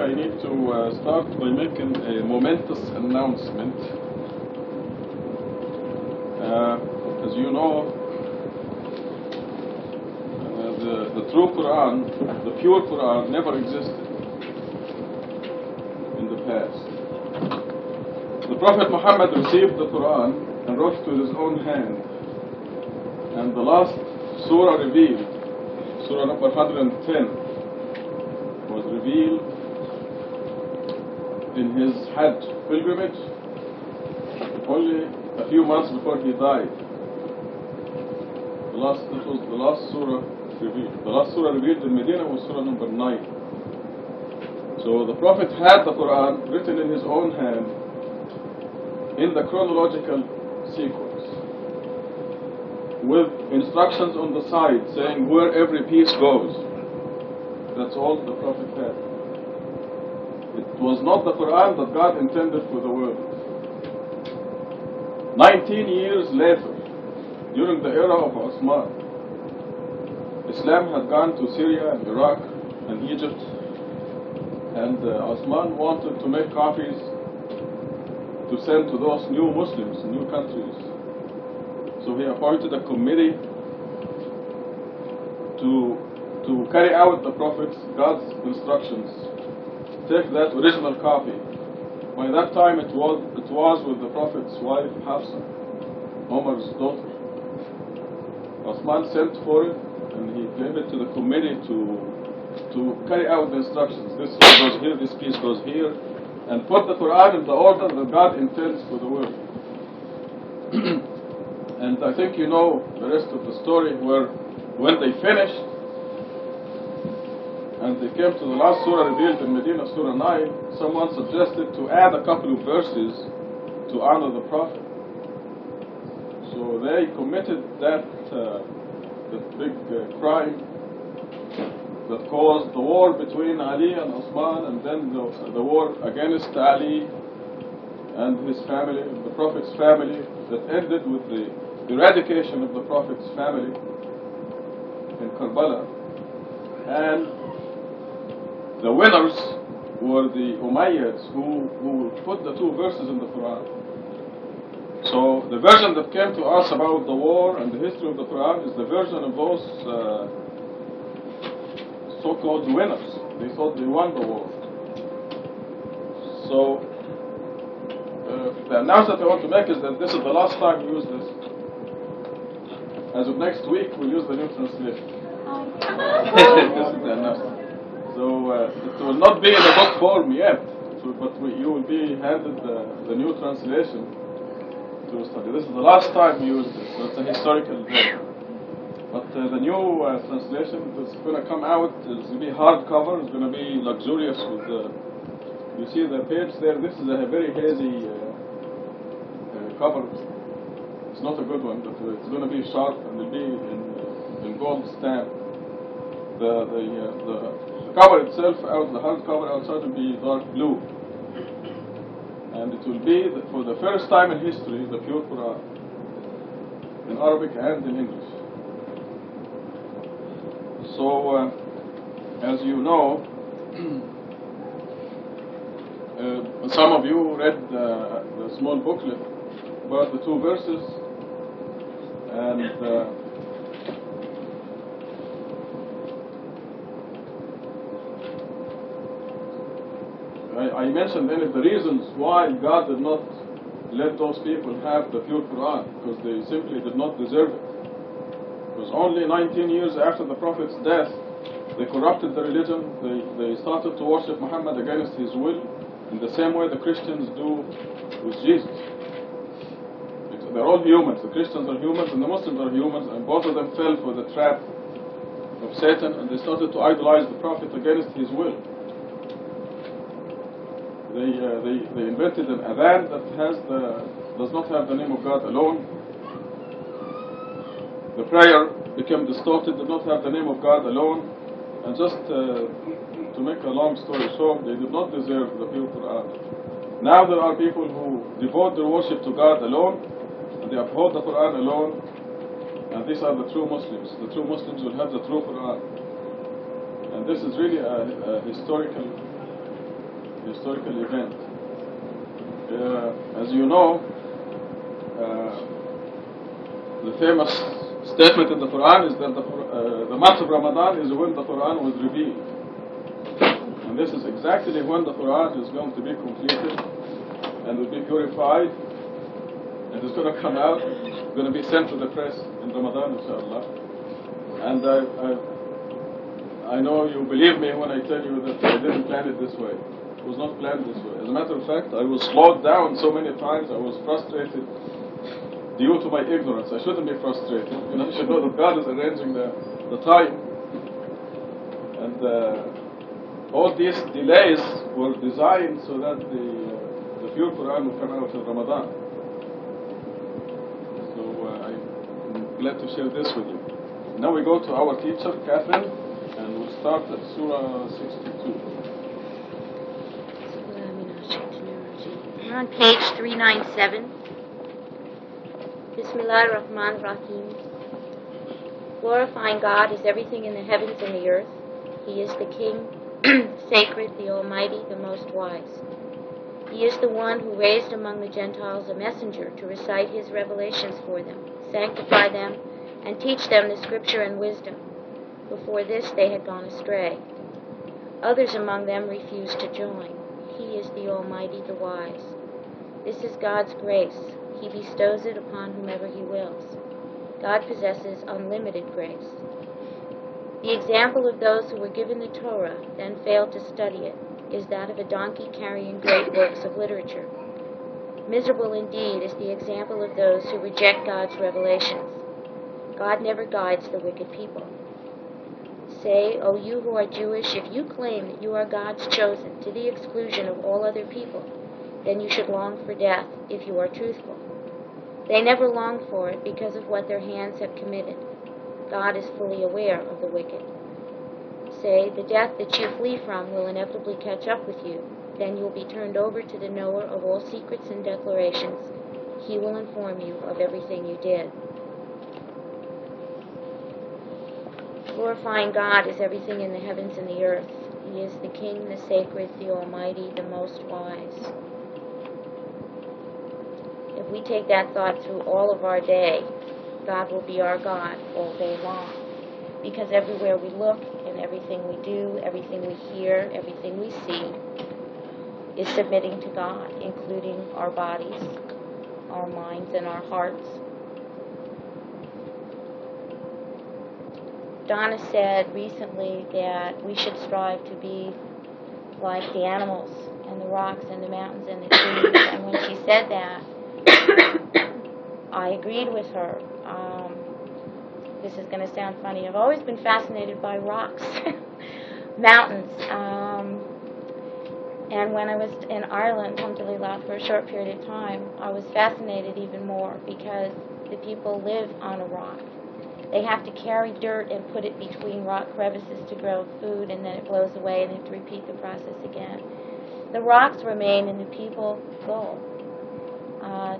I need to start by making a momentous announcement. As you know, the true Quran, the pure Quran, never existed in the past. The Prophet Muhammad received the Quran and wrote it with his own hand. And the last surah revealed, surah number 110, was revealed in his Hajj pilgrimage only a few months before he died. This was the last surah revealed. The last surah revealed in Medina was surah number 9. So the Prophet had the Quran written in his own hand in the chronological sequence, with instructions on the side saying where every piece goes. That's all the Prophet had. It was not the Quran that God intended for the world. 19 years later, during the era of Osman, Islam had gone to Syria and Iraq and Egypt, and Osman wanted to make copies to send to those new Muslims, new countries. So he appointed a committee to carry out the Prophet's, God's instructions. Take that original copy. By that time it was with the Prophet's wife Hafsa, Omar's daughter. Osman sent for it and he gave it to the committee to carry out the instructions. This goes here, this piece goes here, and put the Quran in the order that God intends for the world. And I think you know the rest of the story, where when they finished and they came to the last surah revealed in Medina, surah 9, someone suggested to add a couple of verses to honor the Prophet. So they committed that big crime that caused the war between Ali and Osman, and then the war against Ali and his family, the Prophet's family, that ended with the eradication of the Prophet's family in Karbala. And the winners were the Umayyads, who put the two verses in the Quran. So the version that came to us about the war and the history of the Quran is the version of those so-called winners. They thought they won the war. So the announcement I want to make is that this is the last time we use this. As of next week, we'll use the new translation. This is the announcement. So it will not be in the book form yet, but you will be handed the new translation to study. This is the last time we use this, so it's a historical day. But the new translation is going to come out. It's going to be hardcover. It's going to be luxurious with you see the page there. This is a very hazy cover. It's not a good one, but it's going to be sharp and it'll be in gold stamp. The cover itself, the hardcover outside, will be dark blue, and it will be for the first time in history the pure Quran in Arabic and in English. So, as you know, some of you read the small booklet about the two verses, and I mentioned many of the reasons why God did not let those people have the pure Quran, because they simply did not deserve it. It was only 19 years after the Prophet's death they corrupted the religion. They started to worship Muhammad against his will, in the same way the Christians do with Jesus. They're all humans. The Christians are humans and the Muslims are humans, and both of them fell for the trap of Satan, and they started to idolize the Prophet against his will. They invented an adhan that does not have the name of God alone. The prayer became distorted, did not have the name of God alone. And just to make a long story short, they did not deserve the pure Quran. Now there are people who devote their worship to God alone, and they uphold the Quran alone, and these are the true Muslims. The true Muslims will have the true Quran. And this is really a historical historical event. As you know, the famous statement in the Quran is that the month of Ramadan is when the Quran was revealed. And this is exactly when the Quran is going to be completed and will be purified, and it's going to come out, going to be sent to the press in Ramadan, inshallah. And I know you believe me when I tell you that I didn't plan it this way. It was not planned this way. As a matter of fact, I was slowed down so many times, I was frustrated due to my ignorance. I shouldn't be frustrated. I should know that God is arranging the time. And all these delays were designed so that the pure Quran will come out in Ramadan. So I'm glad to share this with you. Now we go to our teacher, Catherine, and we'll start at Surah 62. We're on page 397. Bismillah ar-Rahman ar-Rahim. Glorifying God is everything in the heavens and the earth. He is the King, sacred, the Almighty, the Most Wise. He is the one who raised among the Gentiles a messenger to recite his revelations for them, sanctify them, and teach them the scripture and wisdom. Before this they had gone astray. Others among them refused to join. He is the Almighty, the Wise. This is God's grace. He bestows it upon whomever he wills. God possesses unlimited grace. The example of those who were given the Torah, then failed to study it, is that of a donkey carrying great works of literature. Miserable indeed is the example of those who reject God's revelations. God never guides the wicked people. Say, O you who are Jewish, if you claim that you are God's chosen to the exclusion of all other people, then you should long for death if you are truthful. They never long for it because of what their hands have committed. God is fully aware of the wicked. Say, the death that you flee from will inevitably catch up with you. Then you will be turned over to the knower of all secrets and declarations. He will inform you of everything you did. Glorifying God is everything in the heavens and the earth. He is the King, the sacred, the Almighty, the Most Wise. If we take that thought through all of our day, God will be our God all day long. Because everywhere we look and everything we do, everything we hear, everything we see is submitting to God, including our bodies, our minds, and our hearts. Donna said recently that we should strive to be like the animals and the rocks and the mountains and the trees. And when she said that, I agreed with her. This is going to sound funny. I've always been fascinated by rocks, mountains. And when I was in Ireland, alhamdulillah, for a short period of time, I was fascinated even more because the people live on a rock. They have to carry dirt and put it between rock crevices to grow food, and then it blows away, and they have to repeat the process again. The rocks remain, and the people go.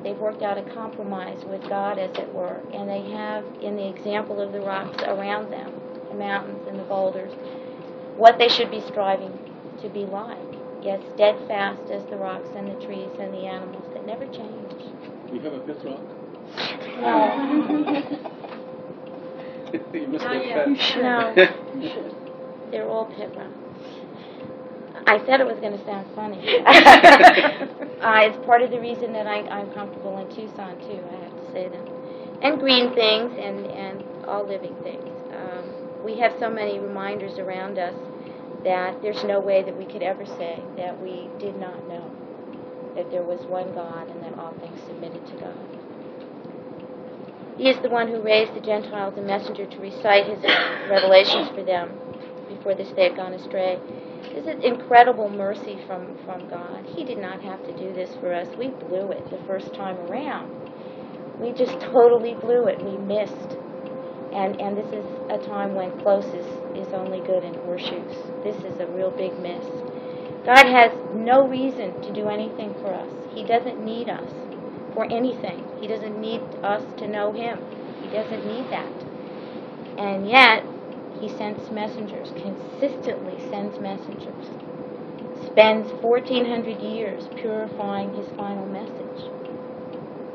They've worked out a compromise with God, as it were, and they have, in the example of the rocks around them, the mountains and the boulders, what they should be striving to be like. Yes, steadfast as the rocks and the trees and the animals that never change. We have a pit rock. No. You missed that. No. They're all pit rocks. I said it was going to sound funny. It's part of the reason that I'm comfortable in Tucson, too, I have to say that. And green things and all living things. We have so many reminders around us that there's no way that we could ever say that we did not know that there was one God and that all things submitted to God. He is the one who raised the Gentiles a messenger to recite his revelations for them. Before this they had gone astray. This is incredible mercy from God. He did not have to do this for us. We blew it the first time around. We just totally blew it. We missed. And this is a time when close is only good in horseshoes. This is a real big miss. God has no reason to do anything for us. He doesn't need us for anything. He doesn't need us to know him. He doesn't need that. And yet, he sends messengers, consistently sends messengers. spends 1,400 years purifying his final message.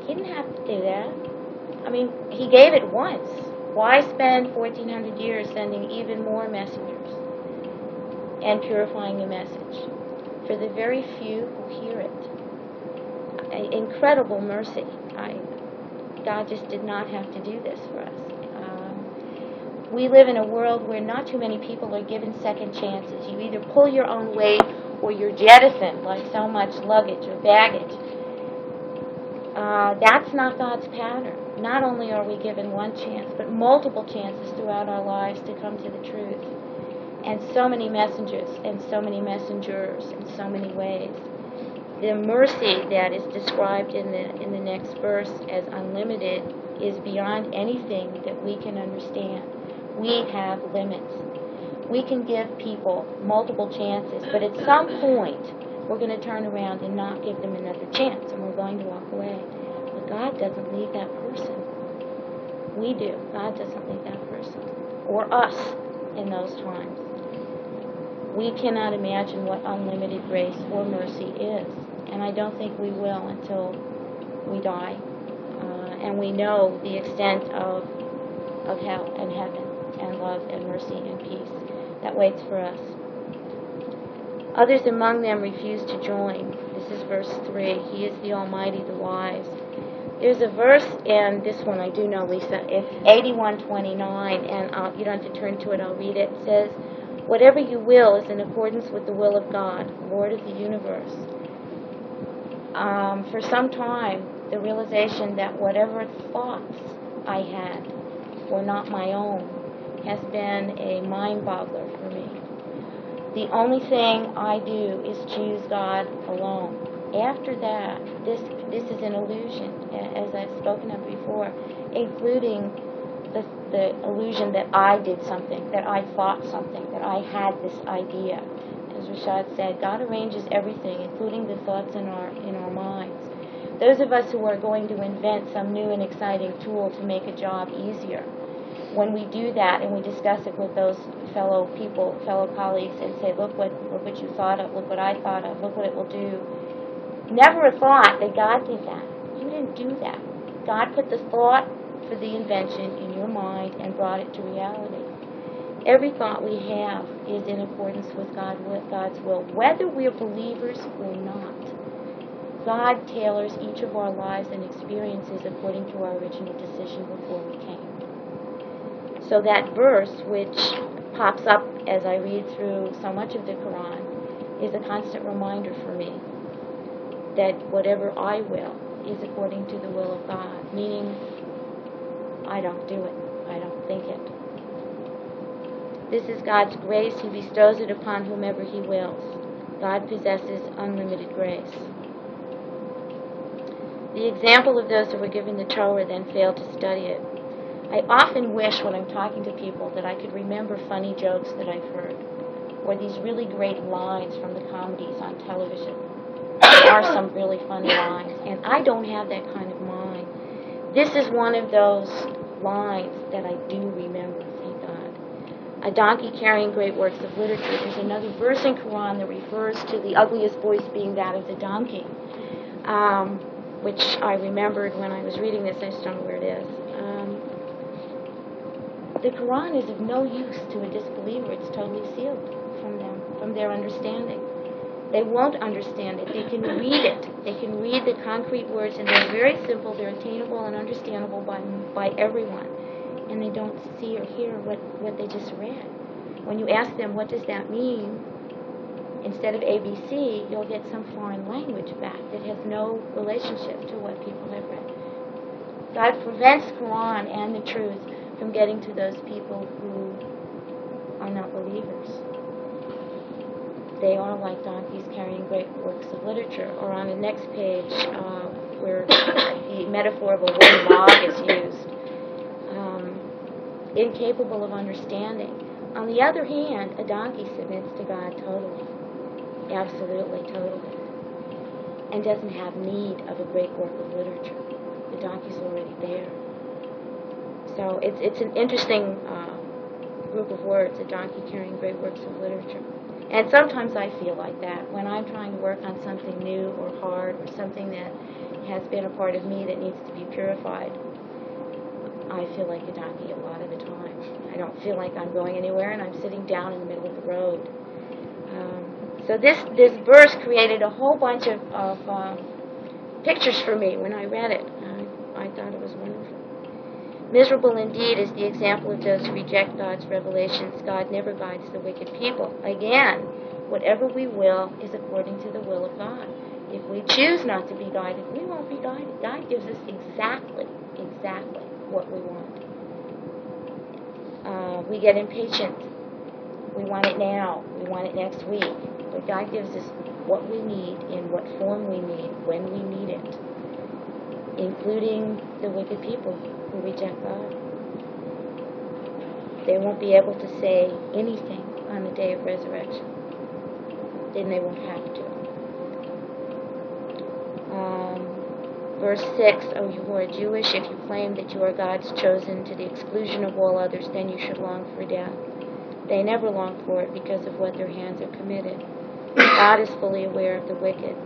He didn't have to do that. I mean, he gave it once. Why spend 1,400 years sending even more messengers and purifying a message for the very few who hear it? Incredible mercy. God just did not have to do this for us. We live in a world where not too many people are given second chances. You either pull your own weight or you're jettisoned like so much luggage or baggage. That's not God's pattern. Not only are we given one chance, but multiple chances throughout our lives to come to the truth. And so many messengers and so many messengers in so many ways. The mercy that is described in the next verse as unlimited is beyond anything that we can understand. We have limits. We can give people multiple chances, but at some point we're going to turn around and not give them another chance, and we're going to walk away. But God doesn't leave that person. We do. God doesn't leave that person. Or us in those times. We cannot imagine what unlimited grace or mercy is. And I don't think we will until we die. And we know the extent of hell and heaven and love and mercy and peace that waits for us. Others among them refused to join. This is verse 3. He is the Almighty, the wise. There's a verse, and this one I do know, Lisa. It's 81:29, and you don't have to turn to it. I'll read it. It says, "Whatever you will is in accordance with the will of God, Lord of the universe." For some time, the realization that whatever thoughts I had were not my own has been a mind-boggler for me. The only thing I do is choose God alone. After that, this is an illusion, as I've spoken of before, including the illusion that I did something, that I thought something, that I had this idea. As Rashad said, God arranges everything, including the thoughts in our minds. Those of us who are going to invent some new and exciting tool to make a job easier, when we do that and we discuss it with those fellow people, fellow colleagues, and say, look what you thought of, look what I thought of, look what it will do. Never a thought that God did that. You didn't do that. God put the thought for the invention in your mind and brought it to reality. Every thought we have is in accordance with God's will, whether we're believers or not. God tailors each of our lives and experiences according to our original decision before we came. So that verse, which pops up as I read through so much of the Quran, is a constant reminder for me that whatever I will is according to the will of God, meaning I don't do it, I don't think it. This is God's grace. He bestows it upon whomever He wills. God possesses unlimited grace. The example of those who were given the Torah then failed to study it. I often wish when I'm talking to people that I could remember funny jokes that I've heard, or these really great lines from the comedies on television. There are some really funny lines, and I don't have that kind of mind. This is one of those lines that I do remember, thank God. A donkey carrying great works of literature. There's another verse in Quran that refers to the ugliest voice being that of the donkey, which I remembered when I was reading this. I just don't know where it is. The Quran is of no use to a disbeliever. It's totally sealed from them, from their understanding. They won't understand it. They can read it. They can read the concrete words, and they're very simple. They're attainable and understandable by everyone. And they don't see or hear what they just read. When you ask them, what does that mean? Instead of ABC, you'll get some foreign language back that has no relationship to what people have read. God prevents Quran and the truth from getting to those people who are not believers. They are like donkeys carrying great works of literature. Or on the next page, where the metaphor of a wooden log is used, incapable of understanding. On the other hand, a donkey submits to God totally, absolutely, totally, and doesn't have need of a great work of literature. The donkey's already there. So it's an interesting group of words, a donkey carrying great works of literature. And sometimes I feel like that when I'm trying to work on something new or hard or something that has been a part of me that needs to be purified. I feel like a donkey a lot of the time. I don't feel like I'm going anywhere, and I'm sitting down in the middle of the road. So this verse created a whole bunch of pictures for me when I read it. I thought it was wonderful. Miserable indeed is the example of those who reject God's revelations. God never guides the wicked people. Again, whatever we will is according to the will of God. If we choose not to be guided, we won't be guided. God gives us exactly what we want. We get impatient. We want it now. We want it next week. But God gives us what we need, in what form we need, when we need it, including the wicked people who reject God. They won't be able to say anything on the day of resurrection. Then they won't have to. Verse 6, O you who are Jewish, if you claim that you are God's chosen to the exclusion of all others, then you should long for death. They never long for it because of what their hands are committed. God is fully aware of the wicked.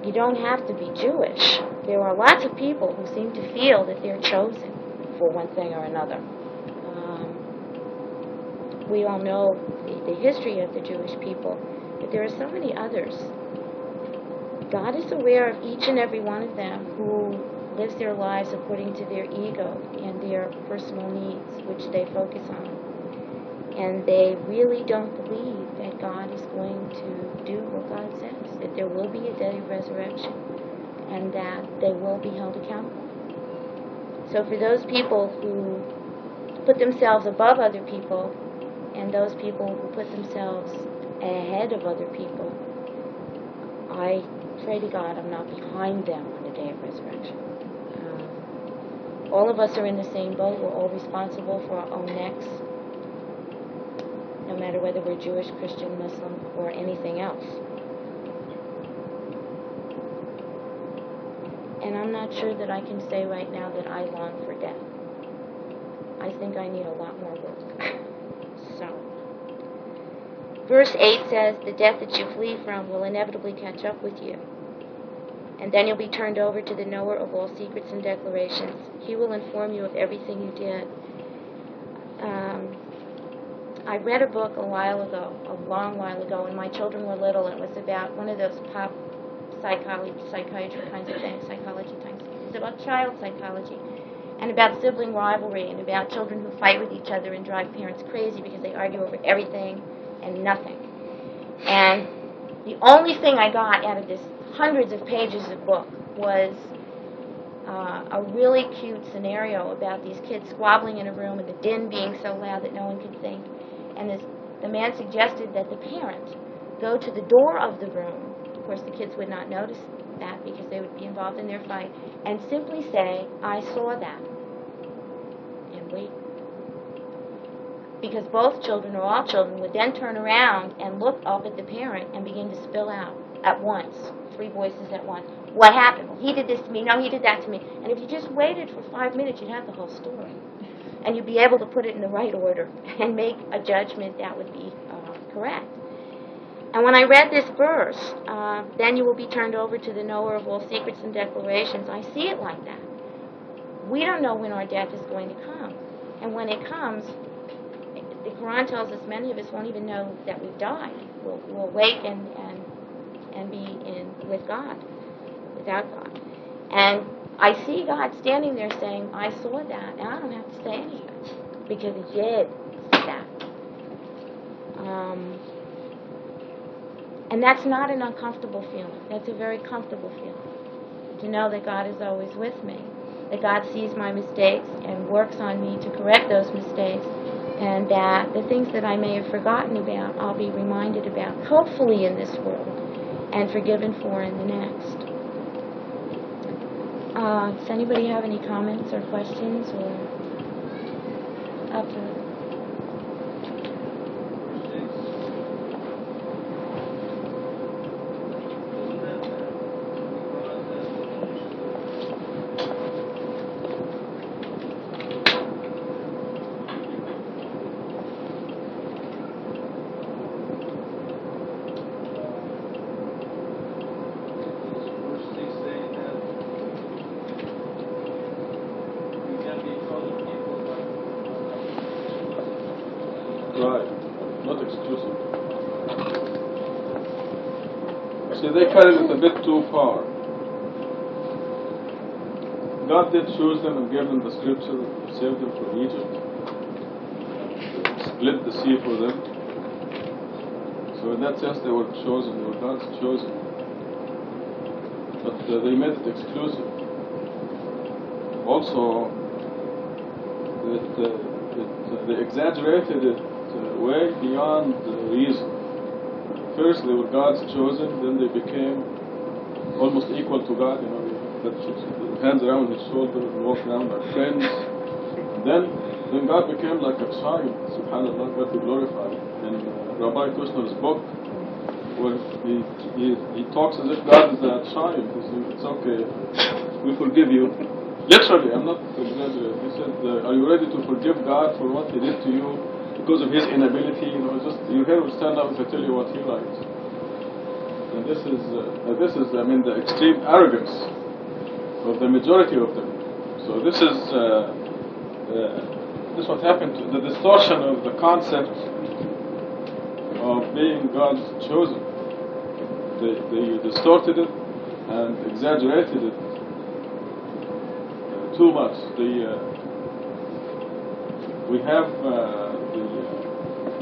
You don't have to be Jewish. There are lots of people who seem to feel that they're chosen for one thing or another. We all know the history of the Jewish people, but there are so many others. God is aware of each and every one of them who lives their lives according to their ego and their personal needs, which they focus on. And they really don't believe that God is going to do what God says, that there will be a day of resurrection, and that they will be held accountable. So for those people who put themselves above other people, and those people who put themselves ahead of other people, I pray to God I'm not behind them on the day of resurrection. All of us are in the same boat. We're all responsible for our own necks, no matter whether we're Jewish, Christian, Muslim, or anything else. And I'm not sure that I can say right now that I long for death. I think I need a lot more work. Verse 8 says, the death that you flee from will inevitably catch up with you. And then you'll be turned over to the knower of all secrets and declarations. He will inform you of everything you did. I read a book a long while ago, when my children were little. It was about one of those pop psychiatry kinds of things, psychology types. It was about child psychology, and about sibling rivalry, and about children who fight with each other and drive parents crazy because they argue over everything and nothing. And the only thing I got out of this hundreds of pages of book was a really cute scenario about these kids squabbling in a room and the din being so loud that no one could think. And the man suggested that the parent go to the door of the room. Of course, the kids would not notice that because they would be involved in their fight, and simply say, I saw that, and wait. Because both children, or all children, would then turn around and look up at the parent and begin to spill out at once, 3 voices at once. What happened? Well, he did this to me. No, he did that to me. And if you just waited for 5 minutes, you'd have the whole story. And you'd be able to put it in the right order and make a judgment that would be correct. And when I read this verse, then you will be turned over to the knower of all secrets and declarations, I see it like that. We don't know when our death is going to come. And when it comes, the Quran tells us many of us won't even know that we've died. We'll wake and be with God, without God. And I see God standing there saying, I saw that, and I don't have to say anything, because He did see that. And that's not an uncomfortable feeling. That's a very comfortable feeling, to know that God is always with me, that God sees my mistakes and works on me to correct those mistakes, and that the things that I may have forgotten about, I'll be reminded about, hopefully in this world, and forgiven for in the next. Does anybody have any comments or questions or up to tribe, not exclusive. See, they carried it a bit too far. God did choose them and gave them the scripture, saved them from Egypt, split the sea for them. So in that sense they were chosen, they were God's chosen. But they made it exclusive. Also, they exaggerated it way beyond reason. First they were God's chosen, then they became almost equal to God, you know, they had hands around his shoulder and walk around like friends. Then God became like a child, subhanAllah, God be glorified. In Rabbi Kushner's book, where he talks as if God is a child. He says, it's okay, we forgive you. Literally, I'm not exaggerating. He said, are you ready to forgive God for what he did to you because of his inability? You know, just your hair will stand up if I tell you what he likes. And this is, I mean, the extreme arrogance of the majority of them. So this is what happened to the distortion of the concept of being God's chosen. They distorted it and exaggerated it too much. We have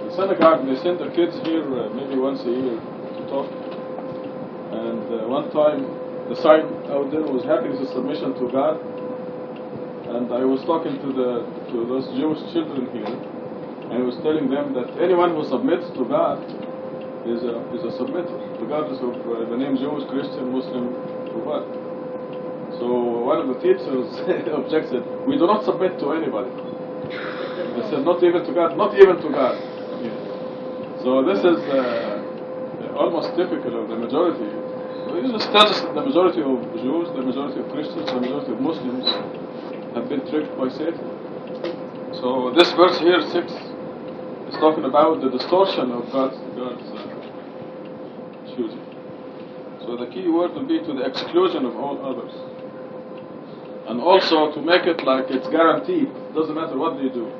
the synagogue, they send the kids here maybe once a year to talk. And one time the sign out there was happiness is submission to God. And I was talking to those Jewish children here, and I was telling them that anyone who submits to God is a submitter, regardless of the name Jewish, Christian, Muslim, or what. So one of the teachers objected, we do not submit to anybody. They said, not even to God, not even to God. So this is almost typical of the majority. It just tells us that the majority of Jews, the majority of Christians, the majority of Muslims have been tricked by Satan. So this verse here, 6, is talking about the distortion of God's choosing. So the key word will be to the exclusion of all others. And also to make it like it's guaranteed. It doesn't matter what they do.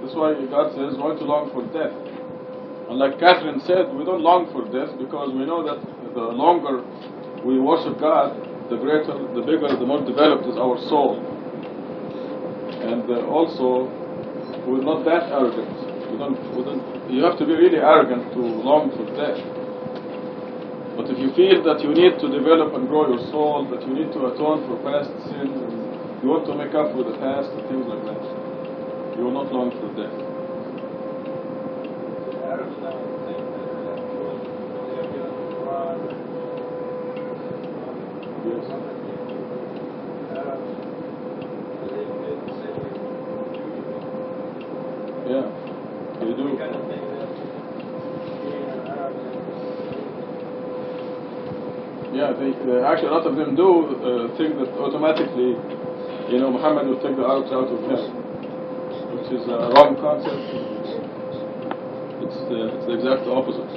That's why God says, why to long for death? And like Catherine said, we don't long for death because we know that the longer we worship God, the greater, the bigger, the more developed is our soul. And also, we're not that arrogant. You have to be really arrogant to long for death. But if you feel that you need to develop and grow your soul, that you need to atone for past sins, and you want to make up for the past and things like that, you will not long for death. Yeah, they do. Yeah, actually a lot of them do think that automatically, Muhammad will take the Arabs out of hell, which is a wrong concept. It's the exact opposite.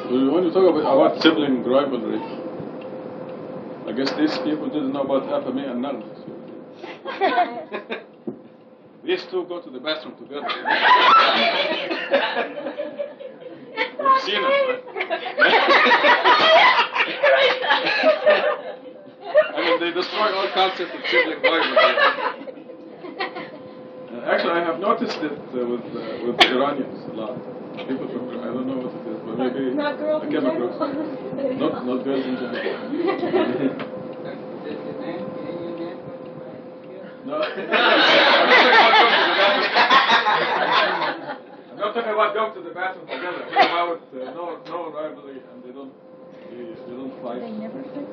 When you talk about sibling rivalry, I guess these people didn't know about Apame and Nand. These two go to the bathroom together. You've seen it, right? I mean, they destroy all concept of sibling rivalry. Actually, I have noticed it with the Iranians a lot. People from, I don't know what it is, but maybe not girls in general. Not girls in general. No. I'm not talking about going to the bathroom together. I'm talking about no rivalry, and they don't fight. They never fight?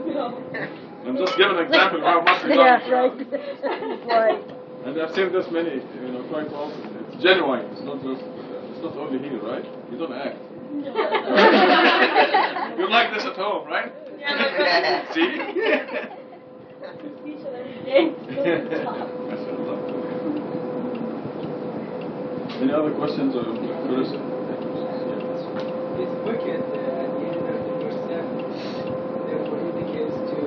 No. I'm just giving an example of how much we Yeah, love right. Right. And I've seen this many, quite often. It's genuine. It's not only here, right? You don't act. You're like this at home, right? Yeah. See? Each other every day. Any other questions or first? It's wicked at the end of the verse 7. Therefore indicates to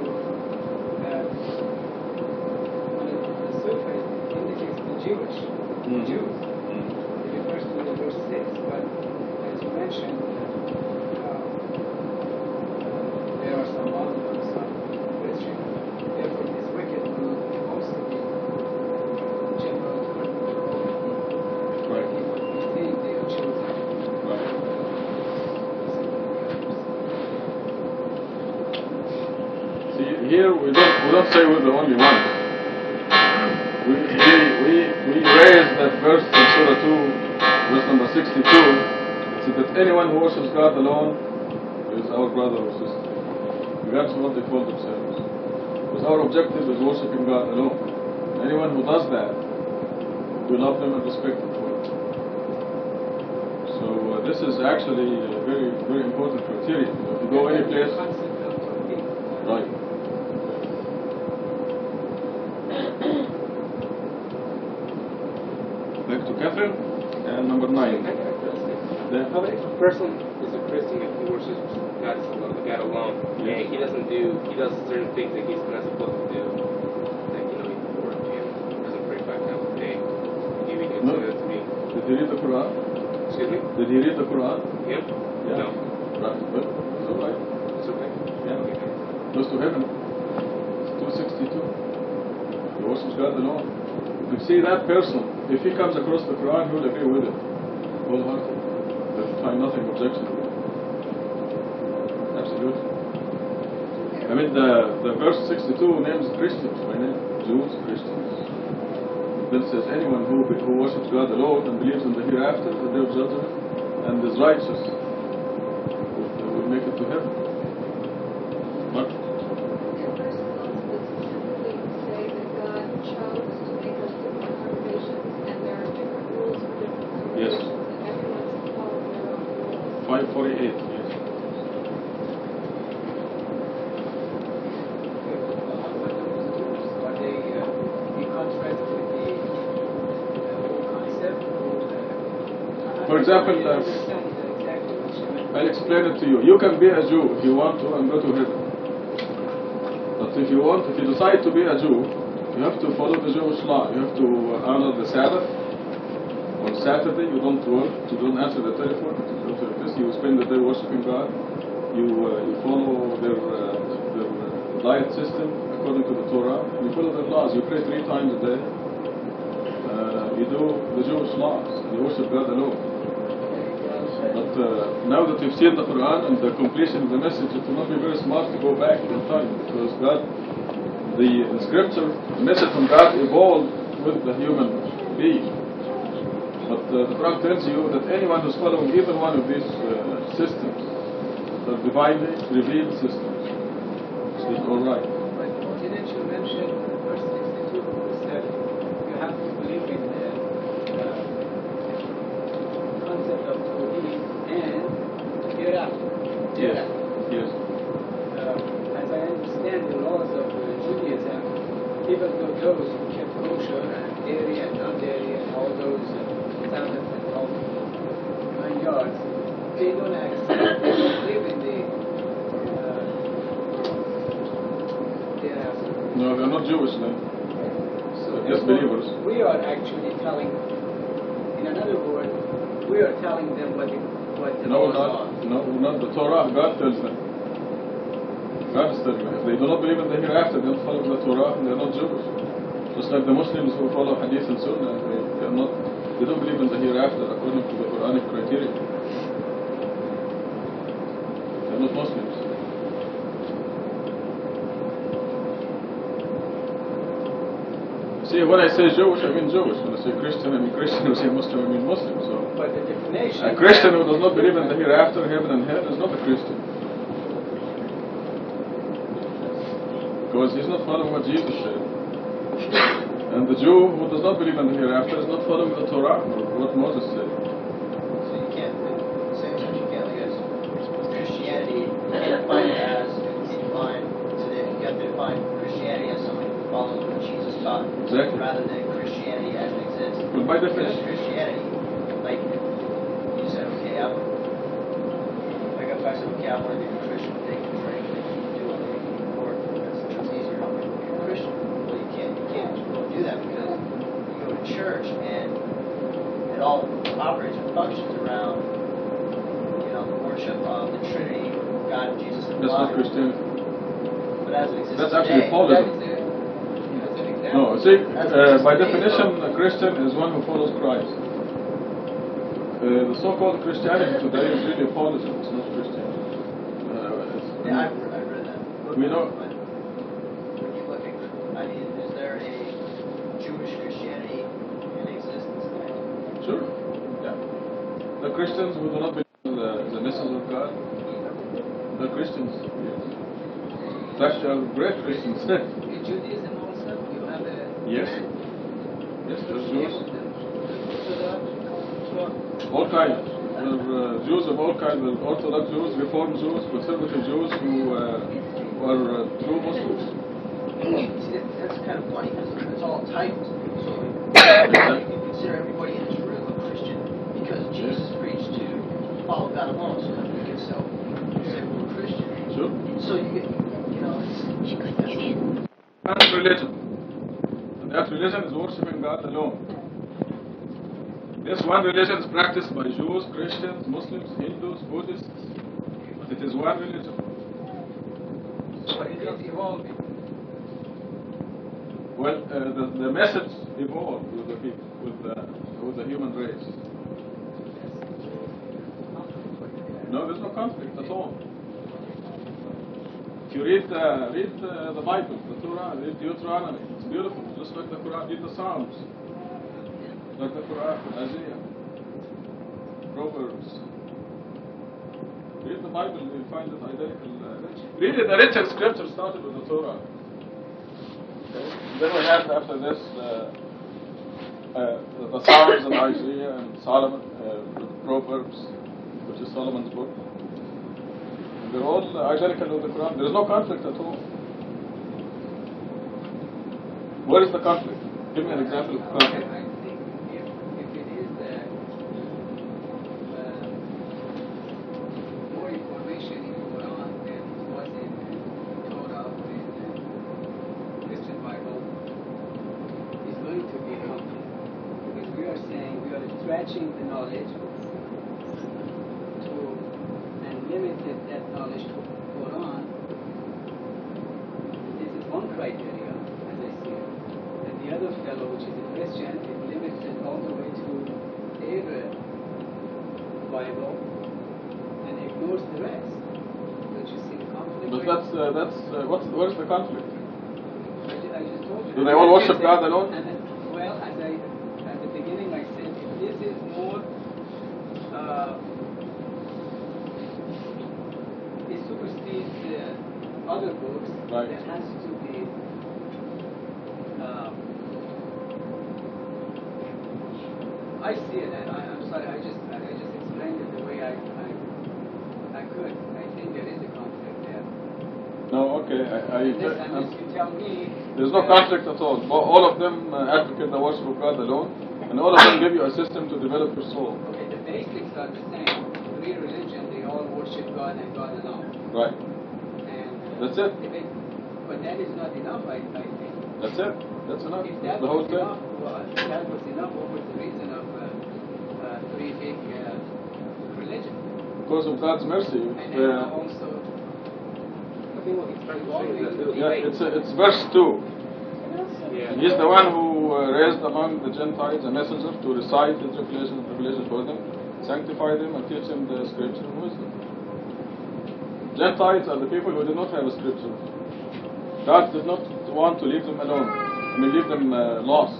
Jewish. Mm. Jews. It refers to the verse 6, but as you mentioned, there are some Muslims, some Christians. Therefore, this wicked will also be general term for all people. Right. Even if we think they are chosen. Right. See, here we don't say we're the only ones. We raise that verse in Surah 2, verse number 62. It says that anyone who worships God alone is our brother or sister. That's what they call themselves. Because our objective is worshiping God alone. Anyone who does that, we love them and respect them for it. So this is actually a very, very important criteria. If you go any place, Concept of tawhid. right. Back to Catherine, and number 9. Yeah. How if a person is a Christian and he worships God alone, and he does certain things that he's not supposed to do, like, he works and doesn't pray 5 times a day, do you No. consider that to be, Did he read the Quran? excuse me? Did he read the Quran? Him? Yeah. No. Right. But it's all right. It's okay. Yeah. Okay. Goes to heaven. It's 262. He worships God alone. You see that person, if he comes across the Quran, he will agree with it wholeheartedly. They'll find nothing objectionable. Absolutely. I mean, the verse 62 names Christians by name. Jews, Christians. Then says anyone who worships God alone and believes in the hereafter, the day of judgment, and is righteous, will make it to heaven. But There were some that specifically say that God chose to make us different congregations, and there are different rules for different Yes. congregations, and everyone's to follow their own rules. 548, yes. What those rules, are they in contrast with the whole concept? For example, I don't understand exactly what you meant. I'll explain it to you. You can be a Jew if you want to and go to heaven. But if you decide to be a Jew, you have to follow the Jewish law. You have to honor the Sabbath. On Saturday, you don't work, you don't answer the telephone. You spend the day worshiping God. You follow their diet system according to the Torah. You follow their laws. You pray 3 times a day. You do the Jewish laws. You worship God alone. But now that you've seen the Quran and the completion of the message, it will not be very smart to go back in time, because God, the scripture, the message from God evolved with the human being. But the Quran tells you that anyone who's following either one of these systems, the divinely revealed systems, is all right. But didn't you mention verse 62 that you have to believe in the concept of tawhid and hereafter? Yes. Yes. As I understand the laws of Judaism, even though those who kept kosher and dairy and non-dairy and all those Sabbath and all 9 yards, they don't accept, they don't live in the hereafter. No, they're not Jewish then. So Just therefore, believers. we are actually telling, in another word, we are telling them what the No, laws are. not the Torah. God tells them. God is telling them. If they do not believe in the hereafter, they don't follow the Torah, and they're not Jewish. Just like the Muslims who follow Hadith and Sunnah, they don't believe in the hereafter according to the Quranic criteria. They're not Muslims. See, when I say Jewish, I mean Jewish. When I say Christian, I mean Christian. When I say Muslim, I mean Muslim. So But the definition... a Christian who does not believe in the hereafter, heaven and hell, is not a Christian. Because he's not following what Jesus said. And the Jew who does not believe in the hereafter is not following the Torah or what Moses said. So you can't, same sense you can't, I guess, Christianity, you can't define it as divine today. You have to define Christianity as somebody who follows what Jesus taught. Exactly. Rather than Christianity as it exists. But by Because definition, Christianity, like you said, okay, I got back to okay, I want to be a Christian, they can drink, they can do what they can work, that's easier. I'm going to be a Christian. Well, you can't go do that because you go to church, and it all operates and functions around, the worship of the Trinity, God, Jesus, and the That's not Father. Christianity. But as it exists That's today, actually Paulism. That's an example. No, see, That's what it by is. definition, a Christian is one who follows Christ. The so-called Christianity today is really Paulism. It's not Christianity. Yeah, I've read that. We know. But when you look at, is there a Jewish Christianity in existence today? Sure. Yeah. The Christians who do not believe in the message of God, the Christians, yes. That are great Christians. In Judaism also, you have a Yes. Yes, there's Jews. Orthodox, All kinds. There are Jews of all kinds. There are Orthodox Jews, Reform Jews, conservative Jews who are true Muslims. See, that's kind of funny because it's all typed. So you can consider everybody in this room a Christian because Jesus preached to follow God alone. So then we can say we're Christian. Sure. So you get, And religion. And that religion is worshipping God alone. This one religion is practiced by Jews, Christians, Muslims, Hindus, Buddhists. But it is one religion. so it is evolving. Well, the message evolved with the people, with the human race. No, there's no conflict at all. If you read the Bible, the Torah, read Deuteronomy, it's beautiful, just like the Quran. Read the Psalms, like the Quran, Isaiah, Proverbs. Read the Bible, you'll find it identical. Really, the written scripture started with the Torah. Okay. Then we have after this the Psalms and Isaiah and Solomon, Proverbs, which is Solomon's book. And they're all identical with the Quran. There is no conflict at all. Where is the conflict? Give me an example of conflict. I think if it is more information in the Quran than what's in Torah and Christian Bible, is going to be conflict. Because we are saying we are stretching the knowledge to and limited that knowledge to Quran. This is one criteria, as I see it. And the other fellow, which is a Christian, is limited all the way to their Bible and ignores the rest. Don't you see the conflict? But where's the conflict? I just told you. Do they all worship God alone? And well, at the beginning I said, if this is more, it supersedes other books, Right. there has to be I see it, and I'm sorry, I just explained it the way I could. I think there is a conflict there. No, okay. Unless you tell me. There's no conflict at all. All of them advocate the worship of God alone, and all of them give you a system to develop your soul. Okay, the basics are the same. Three religion, they all worship God and God alone. Right. And That's it. But that is not enough, I think. That's it. That's enough. If That's that the whole was thing. enough, well, if that was enough, what was the reason of three big religions? Because of God's mercy. And then also, It's verse 2. Yeah. He is the one who raised among the Gentiles a messenger to recite his revelation for them, sanctify them, and teach them the scripture and wisdom. Gentiles are the people who did not have a scripture. God did not want to leave them alone. Leave them lost.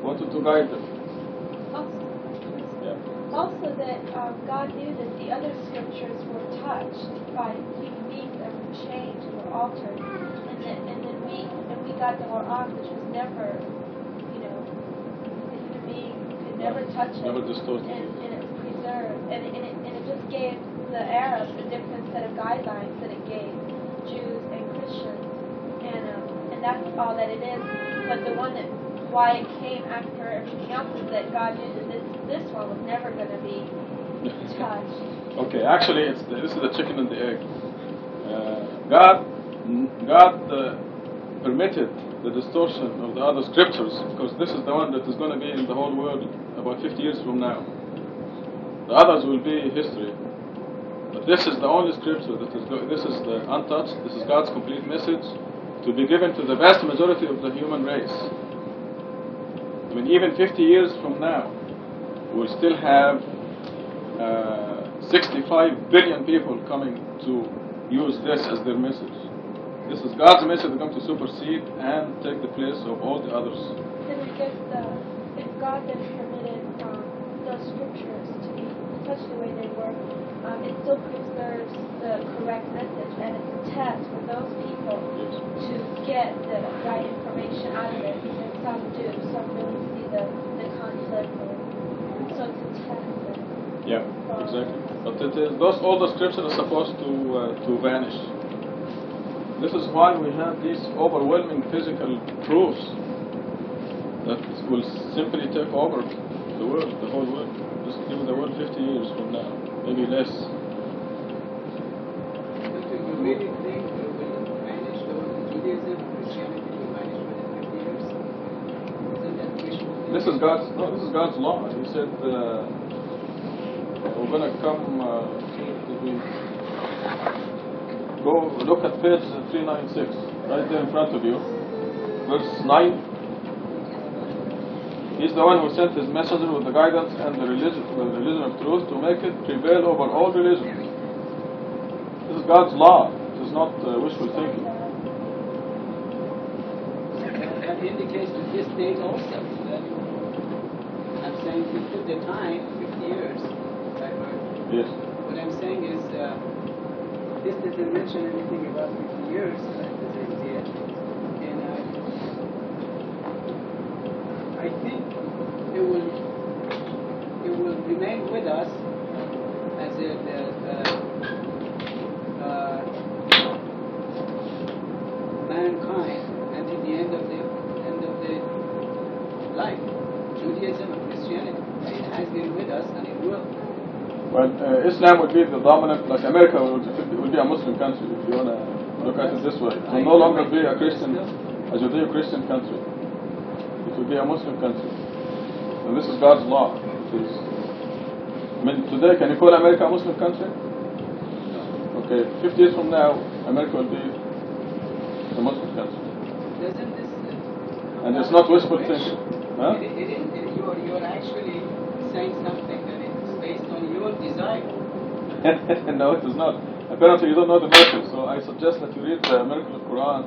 Wanted to guide them. Also that God knew that the other scriptures were touched by human beings and were changed and were altered, and then we got the Quran, which was never, the human being could never touch it, Never distorted. and it's preserved, and it just gave the Arabs a different set of guidelines that it gave Jews and Christians, and that's all that it is. But the one that why it came after everything else is that God knew that this one was never going to be touched. Okay, actually, this is the chicken and the egg. God permitted the distortion of the other scriptures, because this is the one that is going to be in the whole world about 50 years from now. The others will be history. But this is the only scripture that is, this is the untouched, this is God's complete message to be given to the vast majority of the human race. I mean, even 50 years from now, we'll still have 65 billion people coming to use this as their message. This is God's message that's going to supersede and take the place of all the others. Then I guess if God then permitted those scriptures to be such the way they were, it still preserves the correct message, and it's a test for those people to get the right information out of it. And some do, some really see the conflict, so it's a test. Yeah, exactly. But it is all the scriptures are supposed to vanish. This is why we have these overwhelming physical proofs that will simply take over the world, the whole world. Just give the world 50 years from now, maybe less. But do you really think it will vanish, Judaism, Christianity will vanish within 50 years? Isn't that wishful thinking? This is God's law. He said we're going to come. Go look at page 396, right there in front of you, verse 9. He's the one who sent his messenger with the guidance and the religion of truth to make it prevail over all religions. This is God's law. It is not wishful thinking. That indicates to this date also. That I'm saying if you the time, 50 years, I heard. Yes. What I'm saying is, this doesn't mention anything about 50 years, as I see it. And I think it will remain with us as mankind until the end of the life. Judaism and Christianity, it has been with us and it will. Well, Islam would be the dominant, like America would be a Muslim country, if you want to look at it this way. It will no longer be a Judeo-Christian country. It will be a Muslim country. And this is God's law. I mean, today, can you call America a Muslim country? Okay, 50 years from now, America will be a Muslim country. Doesn't this... And it's not wishful thinking. Huh? You're actually saying something that is based on your desire. No, it is not. Apparently you don't know the verses, so I suggest that you read the Miracle of Quran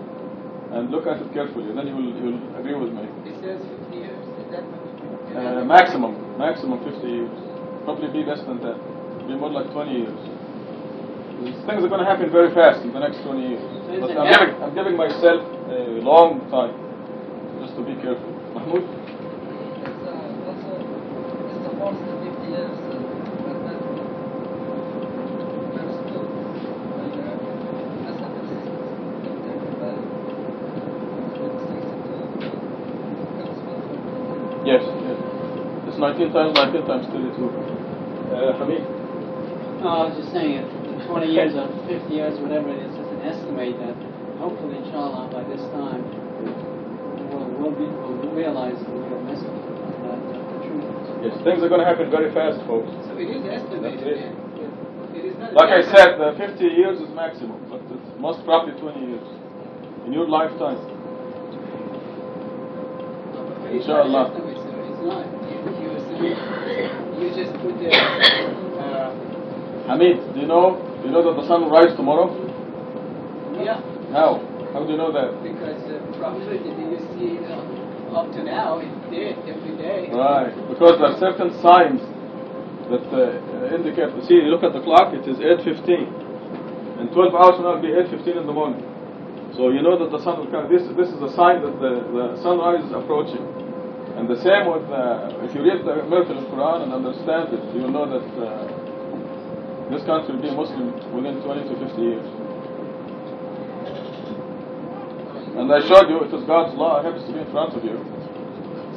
and look at it carefully, then you will agree with me. It says 50 years, is that much? Maximum 50 years. Probably be less than that. Be more like 20 years. Things are going to happen very fast in the next 20 years. But I'm giving myself a long time just to be careful. Mahmoud? It's the first 50 years, but then there's still Yes. It's 19 times 19 times 32. Hamid? No, I was just saying, if 20 years or 50 years, whatever it is, it's an estimate that hopefully, inshallah, by this time, we'll realize the real message that the truth is. Yes, things are going to happen very fast, folks. So it is estimated. It is not Like I said, 50 years is maximum, but it's most probably 20 years. In your lifetime. Inshallah. It's not. You just put the... Hamid, do you know that the sun will rise tomorrow? Yeah. How? How do you know that? Because probably did you see up to now, it's there every day. Right, because there are certain signs that indicate, see, you look at the clock, it is 8:15. In 12 hours from now, it will be 8:15 in the morning. So you know that the sun will come. This is a sign that the sunrise is approaching. And the same with, if you read the Miracle of Quran and understand it, you will know that this country will be Muslim within 20 to 50 years. And I showed you, it is God's law, it happens to be in front of you.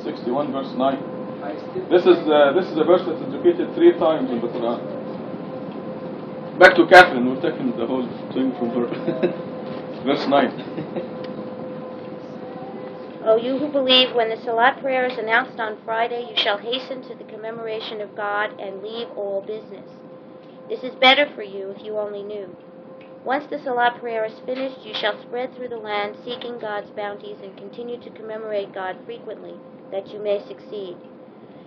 61 verse 9. This is a verse that is repeated 3 times in the Quran. Back to Catherine, we're taking the whole thing from her. Verse 9. O you who believe, when the Salat prayer is announced on Friday, you shall hasten to the commemoration of God and leave all business. This is better for you if you only knew. Once the Salat prayer is finished, you shall spread through the land seeking God's bounties and continue to commemorate God frequently, that you may succeed.